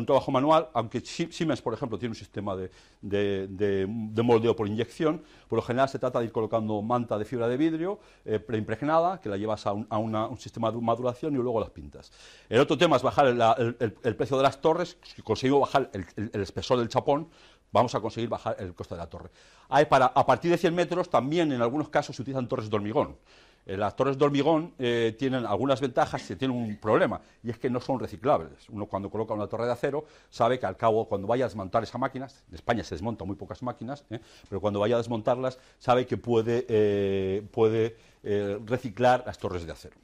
trabajo manual, aunque Siemens, por ejemplo, tiene un sistema de moldeo por inyección, por lo general se trata de ir colocando manta de fibra de vidrio preimpregnada, que la llevas a un sistema de maduración y luego las pintas. El otro tema es bajar el precio de las torres. Si conseguimos bajar el espesor del chapón, vamos a conseguir bajar el coste de la torre. A partir de 100 metros, también en algunos casos se utilizan torres de hormigón. Las torres de hormigón tienen algunas ventajas y tienen un problema, y es que no son reciclables. Uno, cuando coloca una torre de acero, sabe que al cabo, cuando vaya a desmontar esa máquina, en España se desmontan muy pocas máquinas, pero cuando vaya a desmontarlas, sabe que puede reciclar las torres de acero.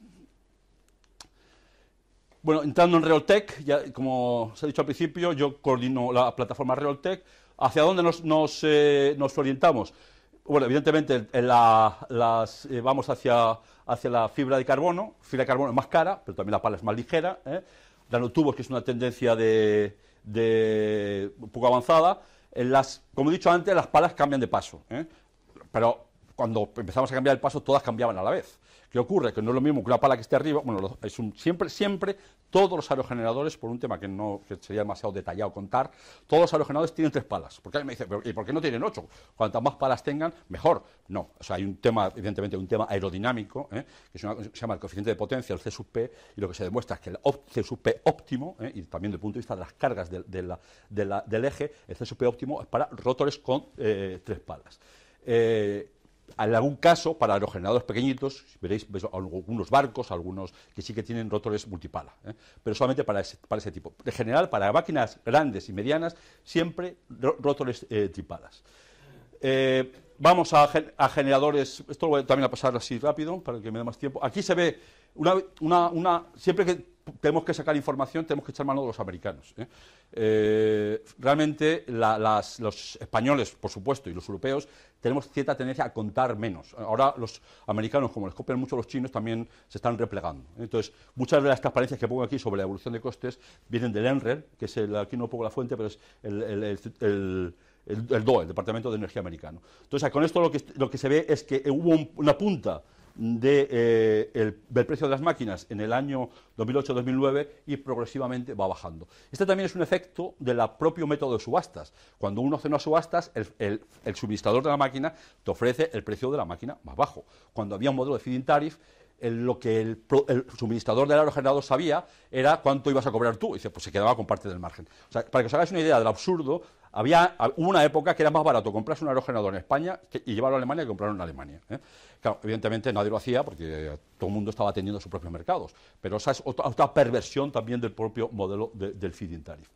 Bueno, entrando en Realtec, ya, como se ha dicho al principio, yo coordino la plataforma Realtec. ¿Hacia dónde nos orientamos? Bueno, evidentemente vamos hacia la fibra de carbono. La fibra de carbono es más cara, pero también la pala es más ligera, ¿eh? Nanotubos, que es una tendencia un poco avanzada. Como he dicho antes, las palas cambian de paso, ¿eh? Pero cuando empezamos a cambiar el paso, todas cambiaban a la vez. ¿Qué ocurre? Que no es lo mismo que una pala que esté arriba. Bueno, siempre todos los aerogeneradores, por un tema que sería demasiado detallado contar, todos los aerogeneradores tienen 3 palas. Porque alguien me dice, ¿y por qué no tienen 8? Cuantas más palas tengan, mejor. No, o sea, hay un tema, evidentemente, un tema aerodinámico, que se llama el coeficiente de potencia, el C sub P, y lo que se demuestra es que el C sub P óptimo, y también desde el punto de vista de las cargas del eje, el C sub P óptimo es para rotores con 3 palas. En algún caso, para aerogeneradores pequeñitos, veréis algunos barcos, algunos que sí que tienen rotores multipala, pero solamente para ese tipo. En general, para máquinas grandes y medianas, siempre rotores tripalas. Vamos a generadores. Esto lo voy también a pasar así rápido, para que me dé más tiempo. Aquí se ve siempre que tenemos que sacar información, tenemos que echar mano de los americanos. Realmente los españoles, por supuesto, y los europeos, tenemos cierta tendencia a contar menos. Ahora los americanos, como les copian mucho los chinos, también se están replegando. Entonces, muchas de las transparencias que pongo aquí sobre la evolución de costes vienen del ENRE, que es aquí no pongo la fuente, pero es el DOE, el Departamento de Energía americano. Entonces, con esto lo que se ve es que hubo una punta del precio de las máquinas en el año 2008-2009 y progresivamente va bajando. Este también es un efecto del propio método de subastas. Cuando uno hace unas subastas, el suministrador de la máquina te ofrece el precio de la máquina más bajo. Cuando había un modelo de feed-in tariff, lo que el suministrador del aerogenerador sabía era cuánto ibas a cobrar tú, y dice, pues se quedaba con parte del margen. O sea, para que os hagáis una idea del absurdo, hubo una época que era más barato comprarse un aerogenerador en España y llevarlo a Alemania que comprarlo en Alemania. Claro, evidentemente nadie lo hacía porque todo el mundo estaba atendiendo sus propios mercados, pero esa es otra perversión también del propio modelo del feed-in tariff.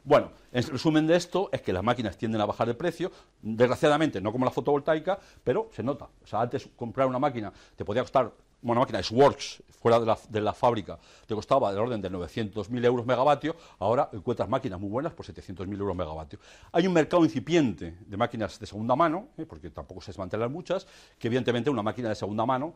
Bueno, el resumen de esto es que las máquinas tienden a bajar de precio, desgraciadamente no como la fotovoltaica, pero se nota. O sea, antes comprar una máquina te podía costar, una máquina SWORKS fuera de la fábrica te costaba del orden de 900.000 euros megavatio, ahora encuentras máquinas muy buenas por 700.000 euros megavatio. Hay un mercado incipiente de máquinas de segunda mano, porque tampoco se desmantelan muchas, que evidentemente una máquina de segunda mano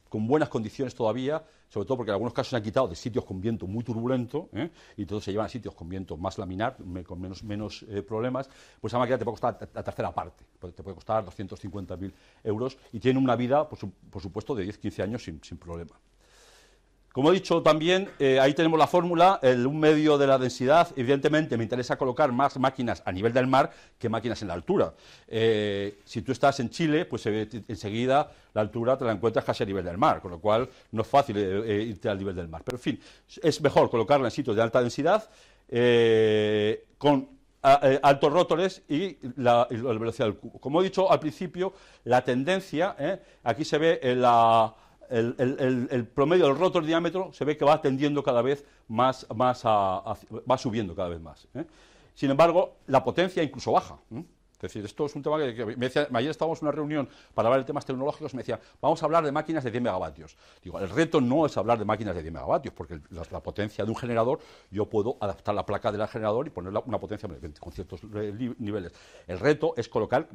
con buenas condiciones todavía, sobre todo porque en algunos casos se han quitado de sitios con viento muy turbulento, y entonces se llevan a sitios con viento más laminar, con menos problemas, pues esa máquina te puede costar la tercera parte, te puede costar 250.000 euros y tiene una vida, por supuesto, de 10-15 años sin problema. Como he dicho también, ahí tenemos la fórmula, un medio de la densidad. Evidentemente me interesa colocar más máquinas a nivel del mar que máquinas en la altura. Si tú estás en Chile, pues enseguida la altura te la encuentras casi a nivel del mar, con lo cual no es fácil irte al nivel del mar. Pero en fin, es mejor colocarla en sitios de alta densidad, con altos rotores y la velocidad del cubo. Como he dicho al principio, la tendencia, aquí se ve el promedio del rotor de diámetro, se ve que va tendiendo cada vez va subiendo cada vez más. Sin embargo, la potencia incluso baja. Es decir, esto es un tema que me decía, ayer estábamos en una reunión para hablar de temas tecnológicos y me decían, vamos a hablar de máquinas de 10 megavatios. Digo, el reto no es hablar de máquinas de 10 megavatios, porque la potencia de un generador, yo puedo adaptar la placa del generador y ponerle una potencia con ciertos niveles. El reto es colocar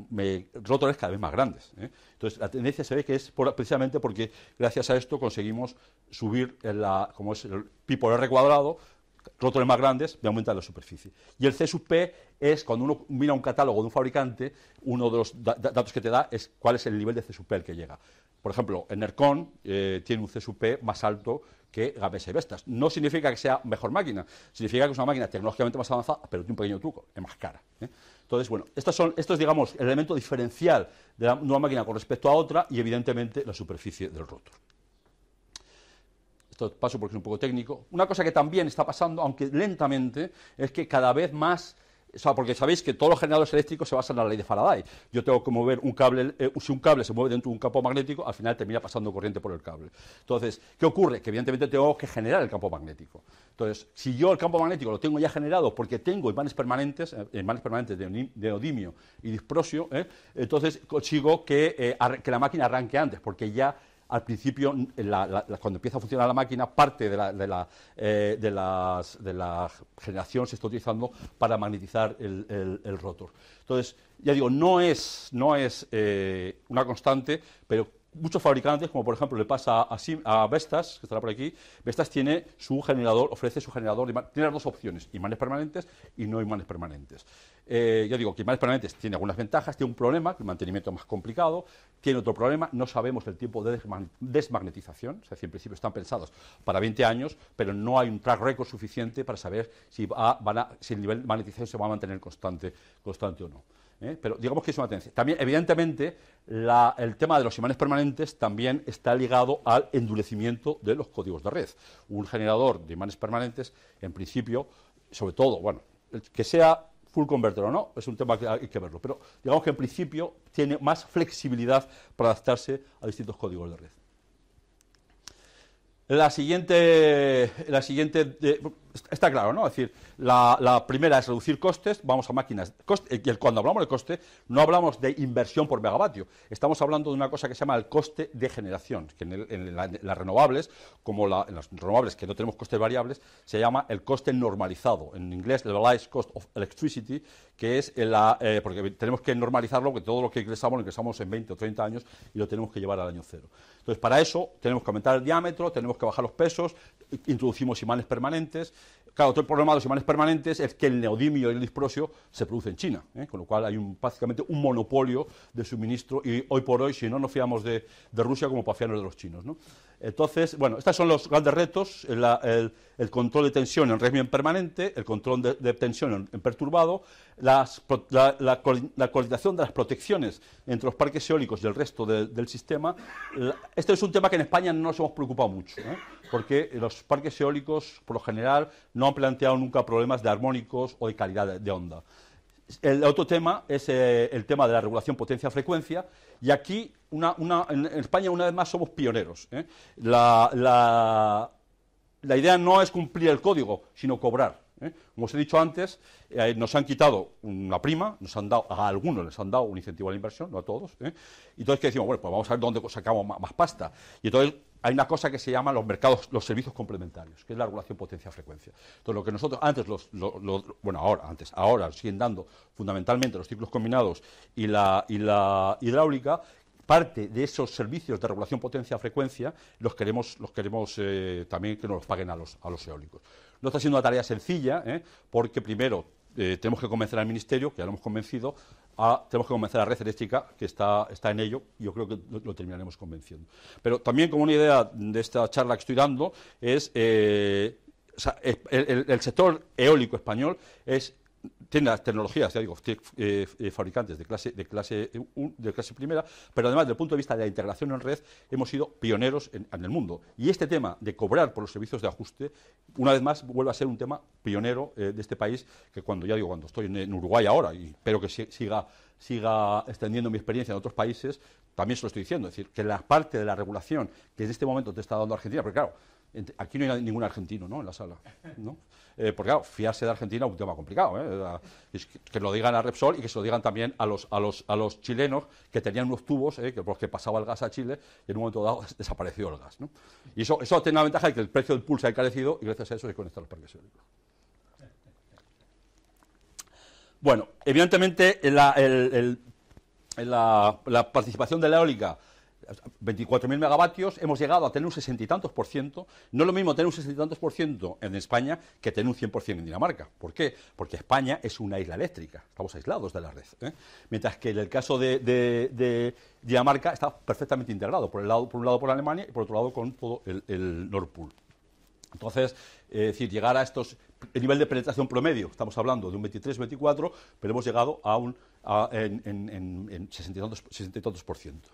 rotores cada vez más grandes. Entonces, la tendencia se ve que es precisamente porque gracias a esto conseguimos subir, como es el pi por r cuadrado, rotores más grandes, me aumenta la superficie. Y el C sub P es, cuando uno mira un catálogo de un fabricante, uno de los datos que te da es cuál es el nivel de C sub P al que llega. Por ejemplo, Enercon tiene un C sub P más alto que Gamesa y Vestas. No significa que sea mejor máquina, significa que es una máquina tecnológicamente más avanzada, pero tiene un pequeño truco, es más cara. Entonces, bueno, esto es, digamos, el elemento diferencial de la nueva máquina con respecto a otra y, evidentemente, la superficie del rotor. Esto paso porque es un poco técnico. Una cosa que también está pasando, aunque lentamente, es que cada vez más, o sea, porque sabéis que todos los generadores eléctricos se basan en la ley de Faraday. Yo tengo que mover un cable, si un cable se mueve dentro de un campo magnético, al final termina pasando corriente por el cable. Entonces, ¿qué ocurre? Que evidentemente tengo que generar el campo magnético. Entonces, si yo el campo magnético lo tengo ya generado porque tengo imanes permanentes de neodimio y disprosio, entonces consigo que la máquina arranque antes, porque ya al principio, cuando empieza a funcionar la máquina, parte de la generación se está utilizando para magnetizar el rotor. Entonces, ya digo, no es una constante, pero muchos fabricantes, como por ejemplo le pasa a Vestas, que estará por aquí, Vestas tiene su generador, ofrece su generador, tiene las dos opciones, imanes permanentes y no imanes permanentes. Ya digo que imanes permanentes tiene algunas ventajas, tiene un problema, el mantenimiento es más complicado, tiene otro problema, no sabemos el tiempo de desmagnetización, es decir, en principio están pensados para 20 años, pero no hay un track record suficiente para saber si el nivel de magnetización se va a mantener constante o no. Pero digamos que es una tendencia. También, evidentemente, el tema de los imanes permanentes también está ligado al endurecimiento de los códigos de red. Un generador de imanes permanentes, en principio, sobre todo, bueno, que sea full converter o no, es un tema que hay que verlo, pero digamos que en principio tiene más flexibilidad para adaptarse a distintos códigos de red. La siguiente está claro, ¿no? Es decir, la primera es reducir costes, vamos a máquinas. Y cuando hablamos de coste, no hablamos de inversión por megavatio, estamos hablando de una cosa que se llama el coste de generación, que en las renovables, como en las renovables que no tenemos costes variables, se llama el coste normalizado, en inglés, levelized cost of electricity, que es porque tenemos que normalizarlo, porque todo lo que ingresamos en 20 o 30 años y lo tenemos que llevar al año cero. Entonces, para eso tenemos que aumentar el diámetro, tenemos que bajar los pesos, introducimos imanes permanentes. Claro, otro problema de los imanes permanentes es que el neodimio y el disprosio se produce en China, con lo cual hay prácticamente un monopolio de suministro y hoy por hoy, si no nos fiamos de Rusia, como para fiarnos de los chinos, ¿no? Entonces, bueno, estos son los grandes retos, el control de tensión en régimen permanente, el control de tensión en perturbado, la coordinación de las protecciones entre los parques eólicos y el resto del sistema. Este es un tema que en España no nos hemos preocupado mucho, porque los parques eólicos, por lo general, no han planteado nunca problemas de armónicos o de calidad de onda. El otro tema es el tema de la regulación potencia-frecuencia, y aquí en España una vez más somos pioneros. La idea no es cumplir el código, sino cobrar. Como os he dicho antes, nos han quitado una prima, a algunos les han dado un incentivo a la inversión, no a todos. Y entonces, ¿qué decimos? Bueno, pues vamos a ver dónde sacamos más pasta. Y entonces hay una cosa que se llama los servicios complementarios, que es la regulación potencia-frecuencia. Entonces, lo que nosotros antes, ahora siguen dando fundamentalmente los ciclos combinados y la hidráulica. Parte de esos servicios de regulación potencia-frecuencia los queremos también que nos los paguen a los eólicos. No está siendo una tarea sencilla, porque primero tenemos que convencer al Ministerio, que ya lo hemos convencido, tenemos que convencer a la red eléctrica, que está en ello, y yo creo que lo terminaremos convenciendo. Pero también, como una idea de esta charla que estoy dando, es el sector eólico español es tiene las tecnologías, ya digo, fabricantes de clase primera, pero además, desde el punto de vista de la integración en red, hemos sido pioneros en el mundo. Y este tema de cobrar por los servicios de ajuste, una vez más, vuelve a ser un tema pionero de este país, que cuando estoy en Uruguay ahora, y espero que siga extendiendo mi experiencia en otros países, también se lo estoy diciendo. Es decir, que la parte de la regulación que en este momento te está dando Argentina, porque claro, aquí no hay ningún argentino, ¿no?, en la sala, ¿no? Porque claro, fiarse de Argentina es un tema complicado, ¿eh? Es que lo digan a Repsol y que se lo digan también a los chilenos que tenían unos tubos, por los que pasaba el gas a Chile y en un momento dado desapareció el gas, ¿no? Y eso tiene la ventaja de que el precio del pool se ha encarecido y gracias a eso se conectan los parques eólicos. Bueno, evidentemente la participación de la eólica, 24.000 megavatios, hemos llegado a tener un 60 y tantos por ciento. No es lo mismo tener un 60 y tantos por ciento en España que tener un 100% en Dinamarca. ¿Por qué? Porque España es una isla eléctrica, estamos aislados de la red, ¿eh? Mientras que en el caso de Dinamarca está perfectamente integrado, por un lado por Alemania y por otro lado con todo el Nord Pool. Entonces, es decir, llegar a el nivel de penetración promedio, estamos hablando de un 23-24, pero hemos llegado en 60 y tantos por ciento.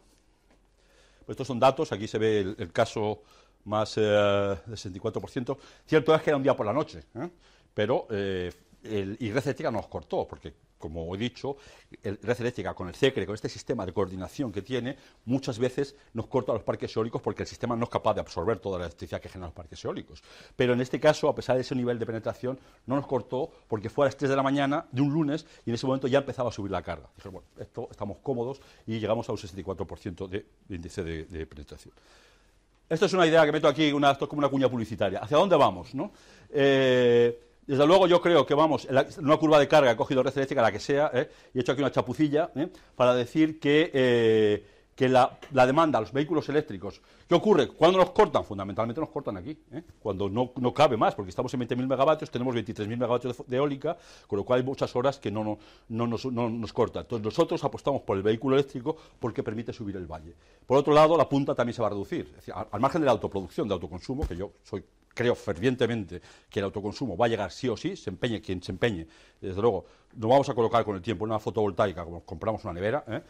Pues estos son datos, aquí se ve el caso más de 64%. Cierto es que era un día por la noche, pero y Red Eléctrica nos cortó, porque, como he dicho, Red Eléctrica con el CECRE, con este sistema de coordinación que tiene, muchas veces nos corta los parques eólicos porque el sistema no es capaz de absorber toda la electricidad que generan los parques eólicos. Pero en este caso, a pesar de ese nivel de penetración, no nos cortó porque fue a las 3 de la mañana de un lunes y en ese momento ya empezaba a subir la carga. Dijeron, bueno, estamos cómodos y llegamos a un 64% de índice de penetración. Esto es una idea que meto aquí, esto es como una cuña publicitaria. ¿Hacia dónde vamos, no? Desde luego yo creo que vamos en una curva de carga, he cogido Red Eléctrica, la que sea, y he hecho aquí una chapucilla para decir que la demanda, los vehículos eléctricos, ¿qué ocurre? ¿Cuándo nos cortan? Fundamentalmente nos cortan aquí, cuando no cabe más, porque estamos en 20.000 megavatios, tenemos 23.000 megavatios de eólica, con lo cual hay muchas horas que no nos cortan. Entonces nosotros apostamos por el vehículo eléctrico porque permite subir el valle. Por otro lado, la punta también se va a reducir, es decir, al margen de la autoproducción, de autoconsumo, que yo creo fervientemente que el autoconsumo va a llegar sí o sí, se empeñe quien se empeñe. Desde luego, nos vamos a colocar con el tiempo una fotovoltaica, como compramos una nevera.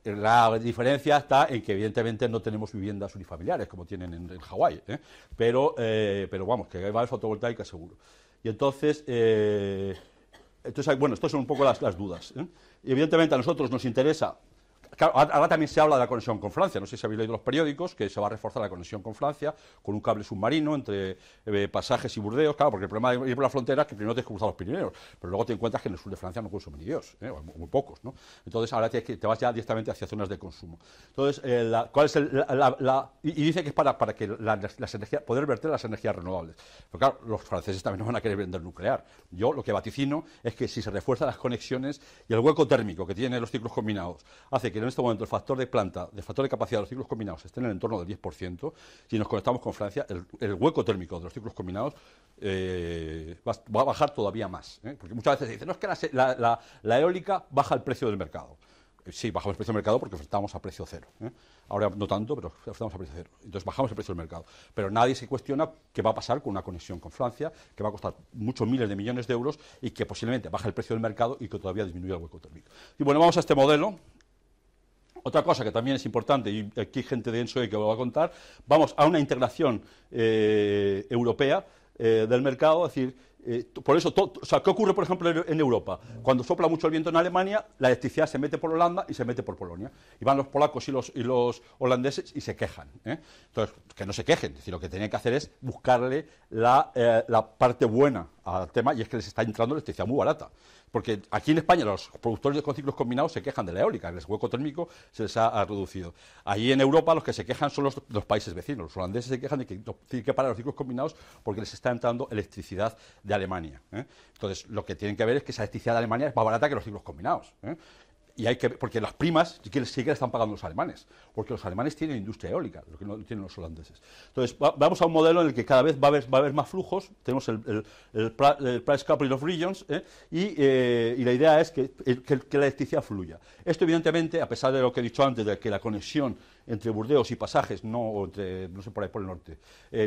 La diferencia está en que, evidentemente, no tenemos viviendas unifamiliares, como tienen en Hawái, pero vamos, que va a haber fotovoltaica seguro. Y entonces, bueno, estas son un poco las dudas. Y evidentemente, a nosotros nos interesa. Claro, ahora también se habla de la conexión con Francia, no sé si habéis leído los periódicos, que se va a reforzar la conexión con Francia con un cable submarino entre Pasajes y Burdeos, claro, porque el problema de ir por la frontera es que primero tienes que cruzar los Pirineos, pero luego te encuentras que en el sur de Francia no consumen ni Dios, o muy pocos, ¿no? Entonces ahora te vas ya directamente hacia zonas de consumo. Entonces, ¿cuál es y dice que es para que las energías, poder verter las energías renovables. Pero claro, los franceses también no van a querer vender nuclear. Yo lo que vaticino es que si se refuerzan las conexiones y el hueco térmico que tienen los ciclos combinados hace que en este momento el factor de capacidad de los ciclos combinados esté en el entorno del 10%, si nos conectamos con Francia, el hueco térmico de los ciclos combinados va a bajar todavía más. Porque muchas veces se dice, no, es que la eólica baja el precio del mercado. Sí, bajamos el precio del mercado porque ofertamos a precio cero. Ahora no tanto, pero ofertamos a precio cero. Entonces bajamos el precio del mercado. Pero nadie se cuestiona qué va a pasar con una conexión con Francia, que va a costar muchos miles de millones de euros y que posiblemente baje el precio del mercado y que todavía disminuya el hueco térmico. Y bueno, vamos a este modelo. Otra cosa que también es importante, y aquí gente de ENSOE que lo va a contar, vamos a una integración europea del mercado, es decir, por eso, ¿qué ocurre, por ejemplo, en Europa? Cuando sopla mucho el viento en Alemania, la electricidad se mete por Holanda y se mete por Polonia. Y van los polacos y los holandeses y se quejan. Entonces, que no se quejen, es decir, lo que tienen que hacer es buscarle la parte buena al tema, y es que les está entrando electricidad muy barata. Porque aquí en España los productores de ciclos combinados se quejan de la eólica, el hueco térmico se les ha reducido. Allí en Europa los que se quejan son los países vecinos. Los holandeses se quejan de que tienen que parar los ciclos combinados porque les está entrando electricidad de Alemania. Entonces, lo que tienen que ver es que esa electricidad de Alemania es más barata que los ciclos combinados. y hay que, porque las primas sí que le están pagando los alemanes, porque los alemanes tienen industria eólica, lo que no tienen los holandeses. Entonces, vamos a un modelo en el que cada vez va a haber más flujos, tenemos el Price Coupling of Regions, y la idea es que la electricidad fluya. Esto, evidentemente, a pesar de lo que he dicho antes, de que la conexión entre Burdeos y Pasajes, no sé, por ahí por el norte,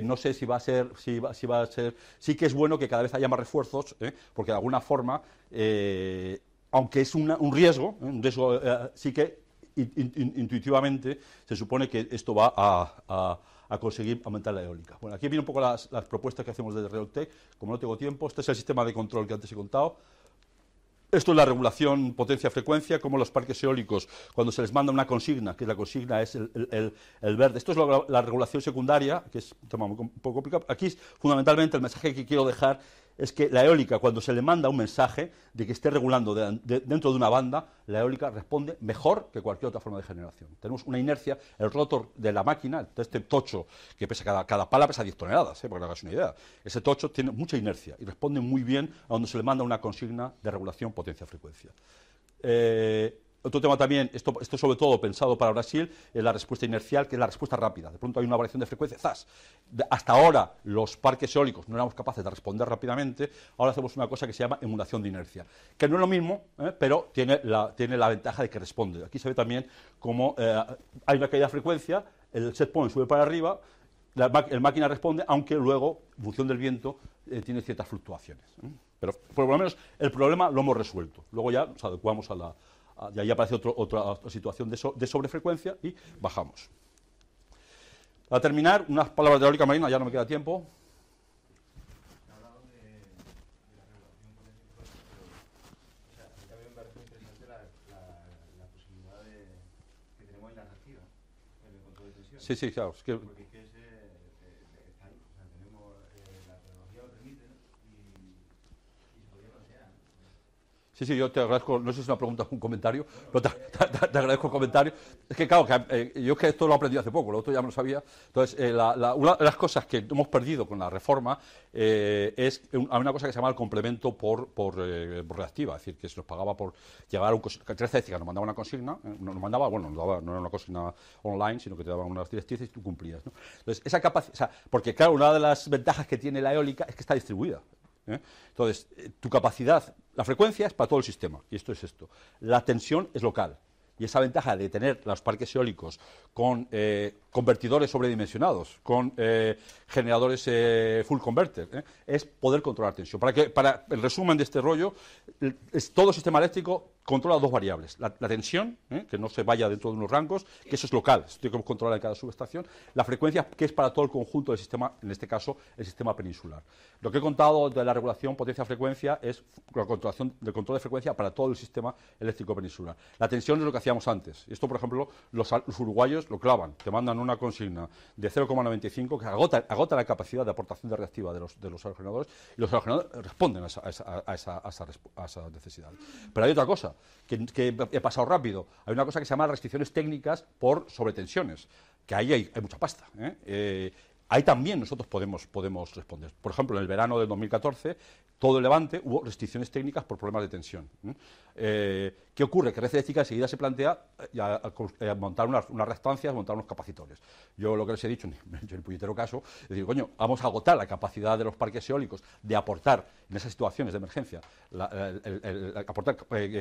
no sé si va a ser, sí que es bueno que cada vez haya más refuerzos, porque de alguna forma, aunque es un riesgo, sí que intuitivamente se supone que esto va a conseguir aumentar la eólica. Bueno, aquí vienen un poco las propuestas que hacemos desde Reoltec. Como no tengo tiempo, este es el sistema de control que antes he contado. Esto es la regulación potencia-frecuencia, como los parques eólicos, cuando se les manda una consigna, que la consigna es el verde. Esto es la regulación secundaria, que es un tema un poco complicado. Aquí, fundamentalmente, el mensaje que quiero dejar es que la eólica, cuando se le manda un mensaje de que esté regulando dentro de una banda, la eólica responde mejor que cualquier otra forma de generación. Tenemos una inercia, el rotor de la máquina, este tocho, que pesa cada pala pesa 10 toneladas, para que no hagas una idea. Ese tocho tiene mucha inercia y responde muy bien a cuando se le manda una consigna de regulación potencia-frecuencia. Otro tema también, esto sobre todo pensado para Brasil, es la respuesta inercial, que es la respuesta rápida. De pronto hay una variación de frecuencia, ¡zas! Hasta ahora los parques eólicos no éramos capaces de responder rápidamente, ahora hacemos una cosa que se llama emulación de inercia, que no es lo mismo, pero tiene la ventaja de que responde. Aquí se ve también cómo hay una caída de frecuencia, el set point sube para arriba, la máquina responde, aunque luego, en función del viento, tiene ciertas fluctuaciones. Pero por lo menos el problema lo hemos resuelto. Luego ya nos adecuamos y ahí aparece otra situación de sobrefrecuencia y bajamos. Para terminar, unas palabras de eólica marina, ya no me queda tiempo. Ha hablado de la regulación potencia, pero, o sea, a mí también me parece interesante la posibilidad que tenemos en la reactiva, en el control de tensión. Sí, claro. Es que, porque es que está ahí, o sea, tenemos, la tecnología lo permite, ¿no? y se podría plantear, ¿no? Sí, yo te agradezco, no sé si es una pregunta o un comentario, pero te agradezco el comentario. Es que claro, yo es que esto lo aprendí hace poco, lo otro ya me lo sabía. Entonces, una de las cosas que hemos perdido con la reforma es una cosa que se llama el complemento por reactiva, es decir, que se nos pagaba por llevar nos mandaba una consigna, no era una consigna online, sino que te daban unas directrices y tú cumplías, ¿no? Entonces, esa capacidad, o sea, porque claro, una de las ventajas que tiene la eólica es que está distribuida. Entonces, tu capacidad, la frecuencia es para todo el sistema, y esto es esto. La tensión es local, y esa ventaja de tener los parques eólicos con convertidores sobredimensionados, con generadores full converter, es poder controlar tensión. Para el resumen de este rollo, todo el sistema eléctrico controla dos variables. La tensión, que no se vaya dentro de unos rangos, que eso es local, esto tiene que controlar en cada subestación. La frecuencia, que es para todo el conjunto del sistema, en este caso, el sistema peninsular. Lo que he contado de la regulación potencia-frecuencia es la control de frecuencia para todo el sistema eléctrico peninsular. La tensión es lo que hacíamos antes. Esto, por ejemplo, los uruguayos lo clavan, te mandan una consigna de 0,95 que agota la capacidad de aportación de reactiva de los aerogeneradores, y los aerogeneradores responden a esa necesidad. Pero hay otra cosa, que he pasado rápido. Hay una cosa que se llama restricciones técnicas por sobretensiones, que ahí hay mucha pasta. Ahí también nosotros podemos responder. Por ejemplo, en el verano del 2014, todo el Levante hubo restricciones técnicas por problemas de tensión. ¿Qué ocurre? Que Red Eléctrica enseguida se plantea montar unas reactancias, montar unos capacitores. Yo lo que les he dicho, en el puñetero caso, es decir, coño, vamos a agotar la capacidad de los parques eólicos de aportar en esas situaciones de emergencia, aportar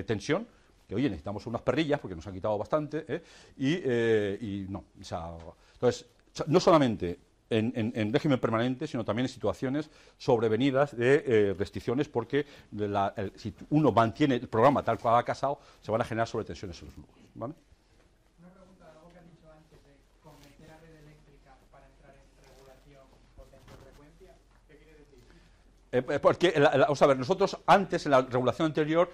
tensión, que oye, necesitamos unas perrillas porque nos han quitado bastante, y no. O sea, entonces, no solamente en régimen permanente, sino también en situaciones sobrevenidas de restricciones, porque si uno mantiene el programa tal cual ha casado, se van a generar sobretensiones en los flujos, ¿vale? Una pregunta, algo que has dicho antes de convencer a red eléctrica para entrar en regulación potencia-frecuencia, ¿qué quiere decir? Porque, vamos a ver, nosotros antes, en la regulación anterior,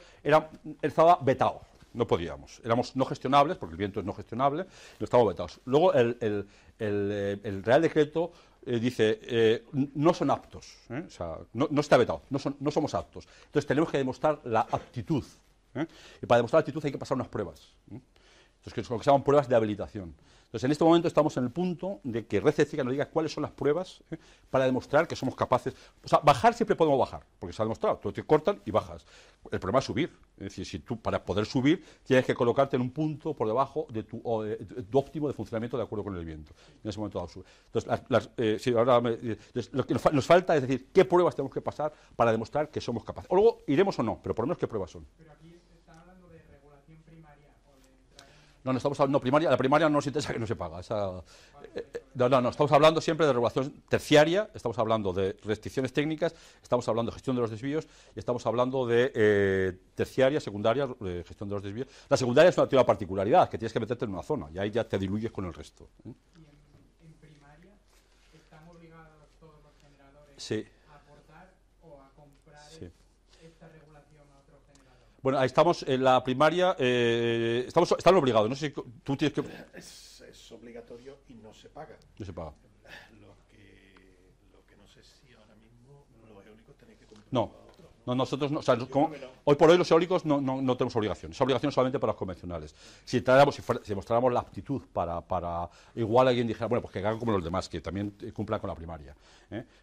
estaba vetado. No podíamos, éramos no gestionables, porque el viento es no gestionable, no estábamos vetados. Luego el Real Decreto dice, no son aptos, o sea, no está vetado, no somos aptos. Entonces tenemos que demostrar la aptitud, y para demostrar la aptitud hay que pasar unas pruebas. Entonces, que es lo que se llaman pruebas de habilitación. Entonces, en este momento estamos en el punto de que Red Eléctrica nos diga cuáles son las pruebas para demostrar que somos capaces. O sea, bajar siempre podemos bajar, porque se ha demostrado. Tú te cortan y bajas. El problema es subir. Es decir, si tú para poder subir tienes que colocarte en un punto por debajo de tu óptimo de funcionamiento de acuerdo con el viento. En ese momento sube. Entonces, lo que nos falta es decir qué pruebas tenemos que pasar para demostrar que somos capaces. O luego iremos o no, pero por lo menos qué pruebas son. Pero aquí están hablando de regulación primaria o de entrar en... No, estamos hablando primaria. La primaria no nos interesa que no se paga. No, estamos hablando siempre de regulación terciaria, estamos hablando de restricciones técnicas, estamos hablando de gestión de los desvíos y estamos hablando de terciaria, secundaria, gestión de los desvíos. La secundaria es una particularidad, que tienes que meterte en una zona y ahí ya te diluyes con el resto. Y en primaria están obligados todos los generadores Sí. a aportar o a comprar Sí. esta regulación a otros generadores. Bueno, ahí estamos en la primaria, están obligados, no sé si tú tienes que... Es obligatorio y no se paga. No se paga. Lo que no sé si ahora mismo los eólicos tenéis que cumplir No. a otros, No, nosotros no, o sea, Yo como, creo que no. hoy por hoy los eólicos no tenemos obligación. Esa obligación es solamente para los convencionales. Si demostráramos la aptitud para igual alguien dijera, bueno, pues que hagan como los demás, que también cumplan con la primaria.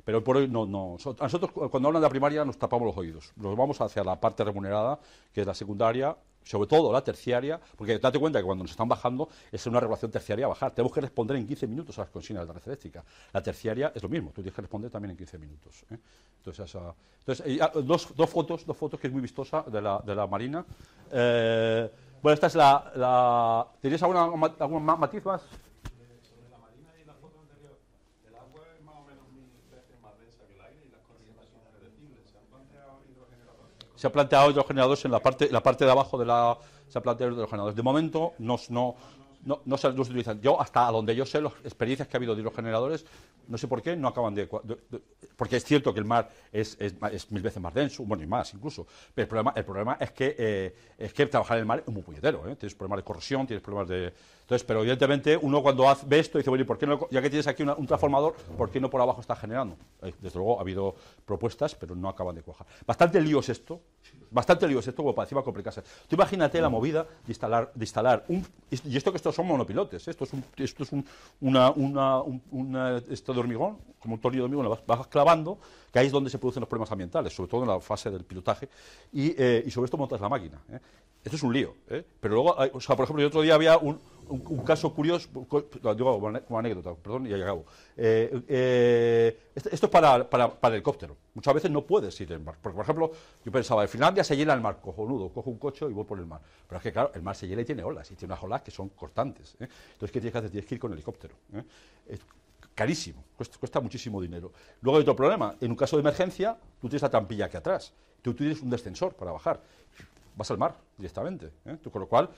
Pero hoy por hoy no. A nosotros cuando hablan de la primaria nos tapamos los oídos. Nos vamos hacia la parte remunerada, que es la secundaria, sobre todo la terciaria, porque date cuenta que cuando nos están bajando es una regulación terciaria bajar. Tenemos que responder en 15 minutos a las consignas de la red eléctrica. La terciaria es lo mismo, tú tienes que responder también en 15 minutos. Entonces, dos fotos que es muy vistosa de la Marina. Bueno, esta es la ¿tenías algún matiz más? Sobre la Marina y la foto anterior, el agua es más o menos 1000 veces más densa que el aire y las condiciones son predecibles. ¿Se han planteado hidrogeneradores? Se ha planteado hidrogeneradores en la parte de abajo se ha planteado hidrogeneradores. De momento no se utilizan. Yo, hasta donde yo sé, las experiencias que ha habido de hidrogeneradores, no sé por qué, no acaban porque es cierto que el mar es 1000 veces más denso, bueno, y más incluso. Pero el problema es que trabajar en el mar es muy puñetero. Tienes problemas de corrosión, tienes problemas de... Entonces, pero evidentemente uno cuando ve esto dice, bueno, ¿y por qué no, ya que tienes aquí un transformador, por qué no por abajo está generando? Desde luego ha habido propuestas, pero no acaban de cuajar. Bastante lío es esto como para encima complicarse. Tú imagínate la movida de instalar y esto que estos son monopilotes, esto es esto de hormigón, como un tornillo de hormigón, lo vas clavando, que ahí es donde se producen los problemas ambientales, sobre todo en la fase del pilotaje, y sobre esto montas la máquina. Esto es un lío, pero luego, o sea, por ejemplo, el otro día había un caso curioso, lo digo como anécdota, perdón, y ya acabo. Esto es para helicóptero. Muchas veces no puedes ir en mar, porque, por ejemplo, yo pensaba, en Finlandia se llena el mar, cojonudo, cojo un coche y voy por el mar. Pero es que, claro, el mar se llena y tiene olas, y tiene unas olas que son cortantes. Entonces, ¿qué tienes que hacer? Tienes que ir con helicóptero. Es carísimo, cuesta muchísimo dinero. Luego hay otro problema, en un caso de emergencia, tú tienes la trampilla aquí atrás, tú tienes un descensor para bajar. Vas al mar directamente. Con lo cual,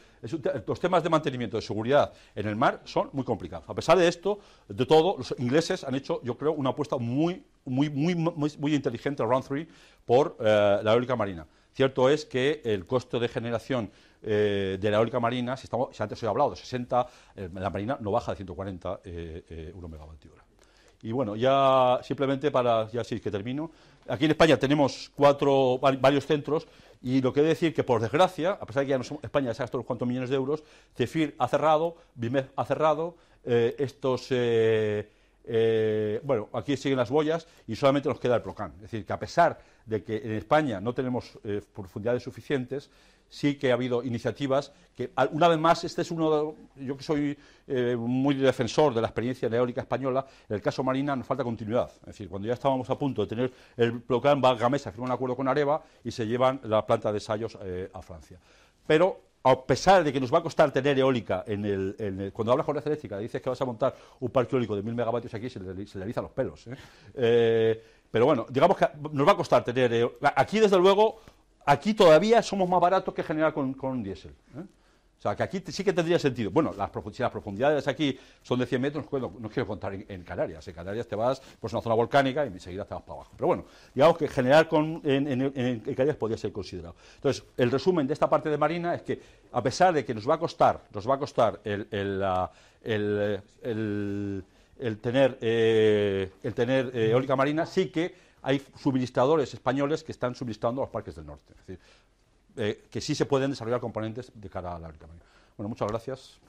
los temas de mantenimiento, de seguridad en el mar son muy complicados. A pesar de esto, de todo, los ingleses han hecho, yo creo, una apuesta muy inteligente, round 3, por la eólica marina. Cierto es que el costo de generación de la eólica marina, si antes os he hablado de 60, la marina no baja de 140 1 megavatio hora. Y bueno, ya simplemente ya sí que termino. Aquí en España tenemos varios centros, y lo que he de decir que, por desgracia, a pesar de que ya no somos, España se ha gastado unos cuantos millones de euros, CEFIR ha cerrado, BIMEF ha cerrado, bueno, aquí siguen las boyas y solamente nos queda el PROCAN. Es decir, que a pesar de que en España no tenemos profundidades suficientes, sí que ha habido iniciativas que, una vez más, este es yo que soy muy defensor de la experiencia eólica española, en el caso Marina nos falta continuidad. Es decir, cuando ya estábamos a punto de tener el PROCAN, va Gamesa, firma un acuerdo con Areva y se llevan la planta de ensayos a Francia. Pero, a pesar de que nos va a costar tener eólica cuando hablas con Red Eléctrica, dices que vas a montar un parque eólico de 1000 megavatios aquí, se le erizan los pelos. Pero bueno, digamos que nos va a costar tener... Aquí, desde luego, aquí todavía somos más baratos que generar con diésel. O sea, que aquí sí que tendría sentido. Bueno, si las profundidades aquí son de 100 metros, no quiero contar en Canarias. En Canarias te vas pues a una zona volcánica y enseguida te vas para abajo. Pero bueno, digamos que generar en Canarias podría ser considerado. Entonces, el resumen de esta parte de Marina es que, a pesar de que nos va a costar el tener eólica marina, sí que hay suministradores españoles que están suministrando a los parques del norte. Es decir, que sí se pueden desarrollar componentes de cara a la eólica marina. Bueno, muchas gracias.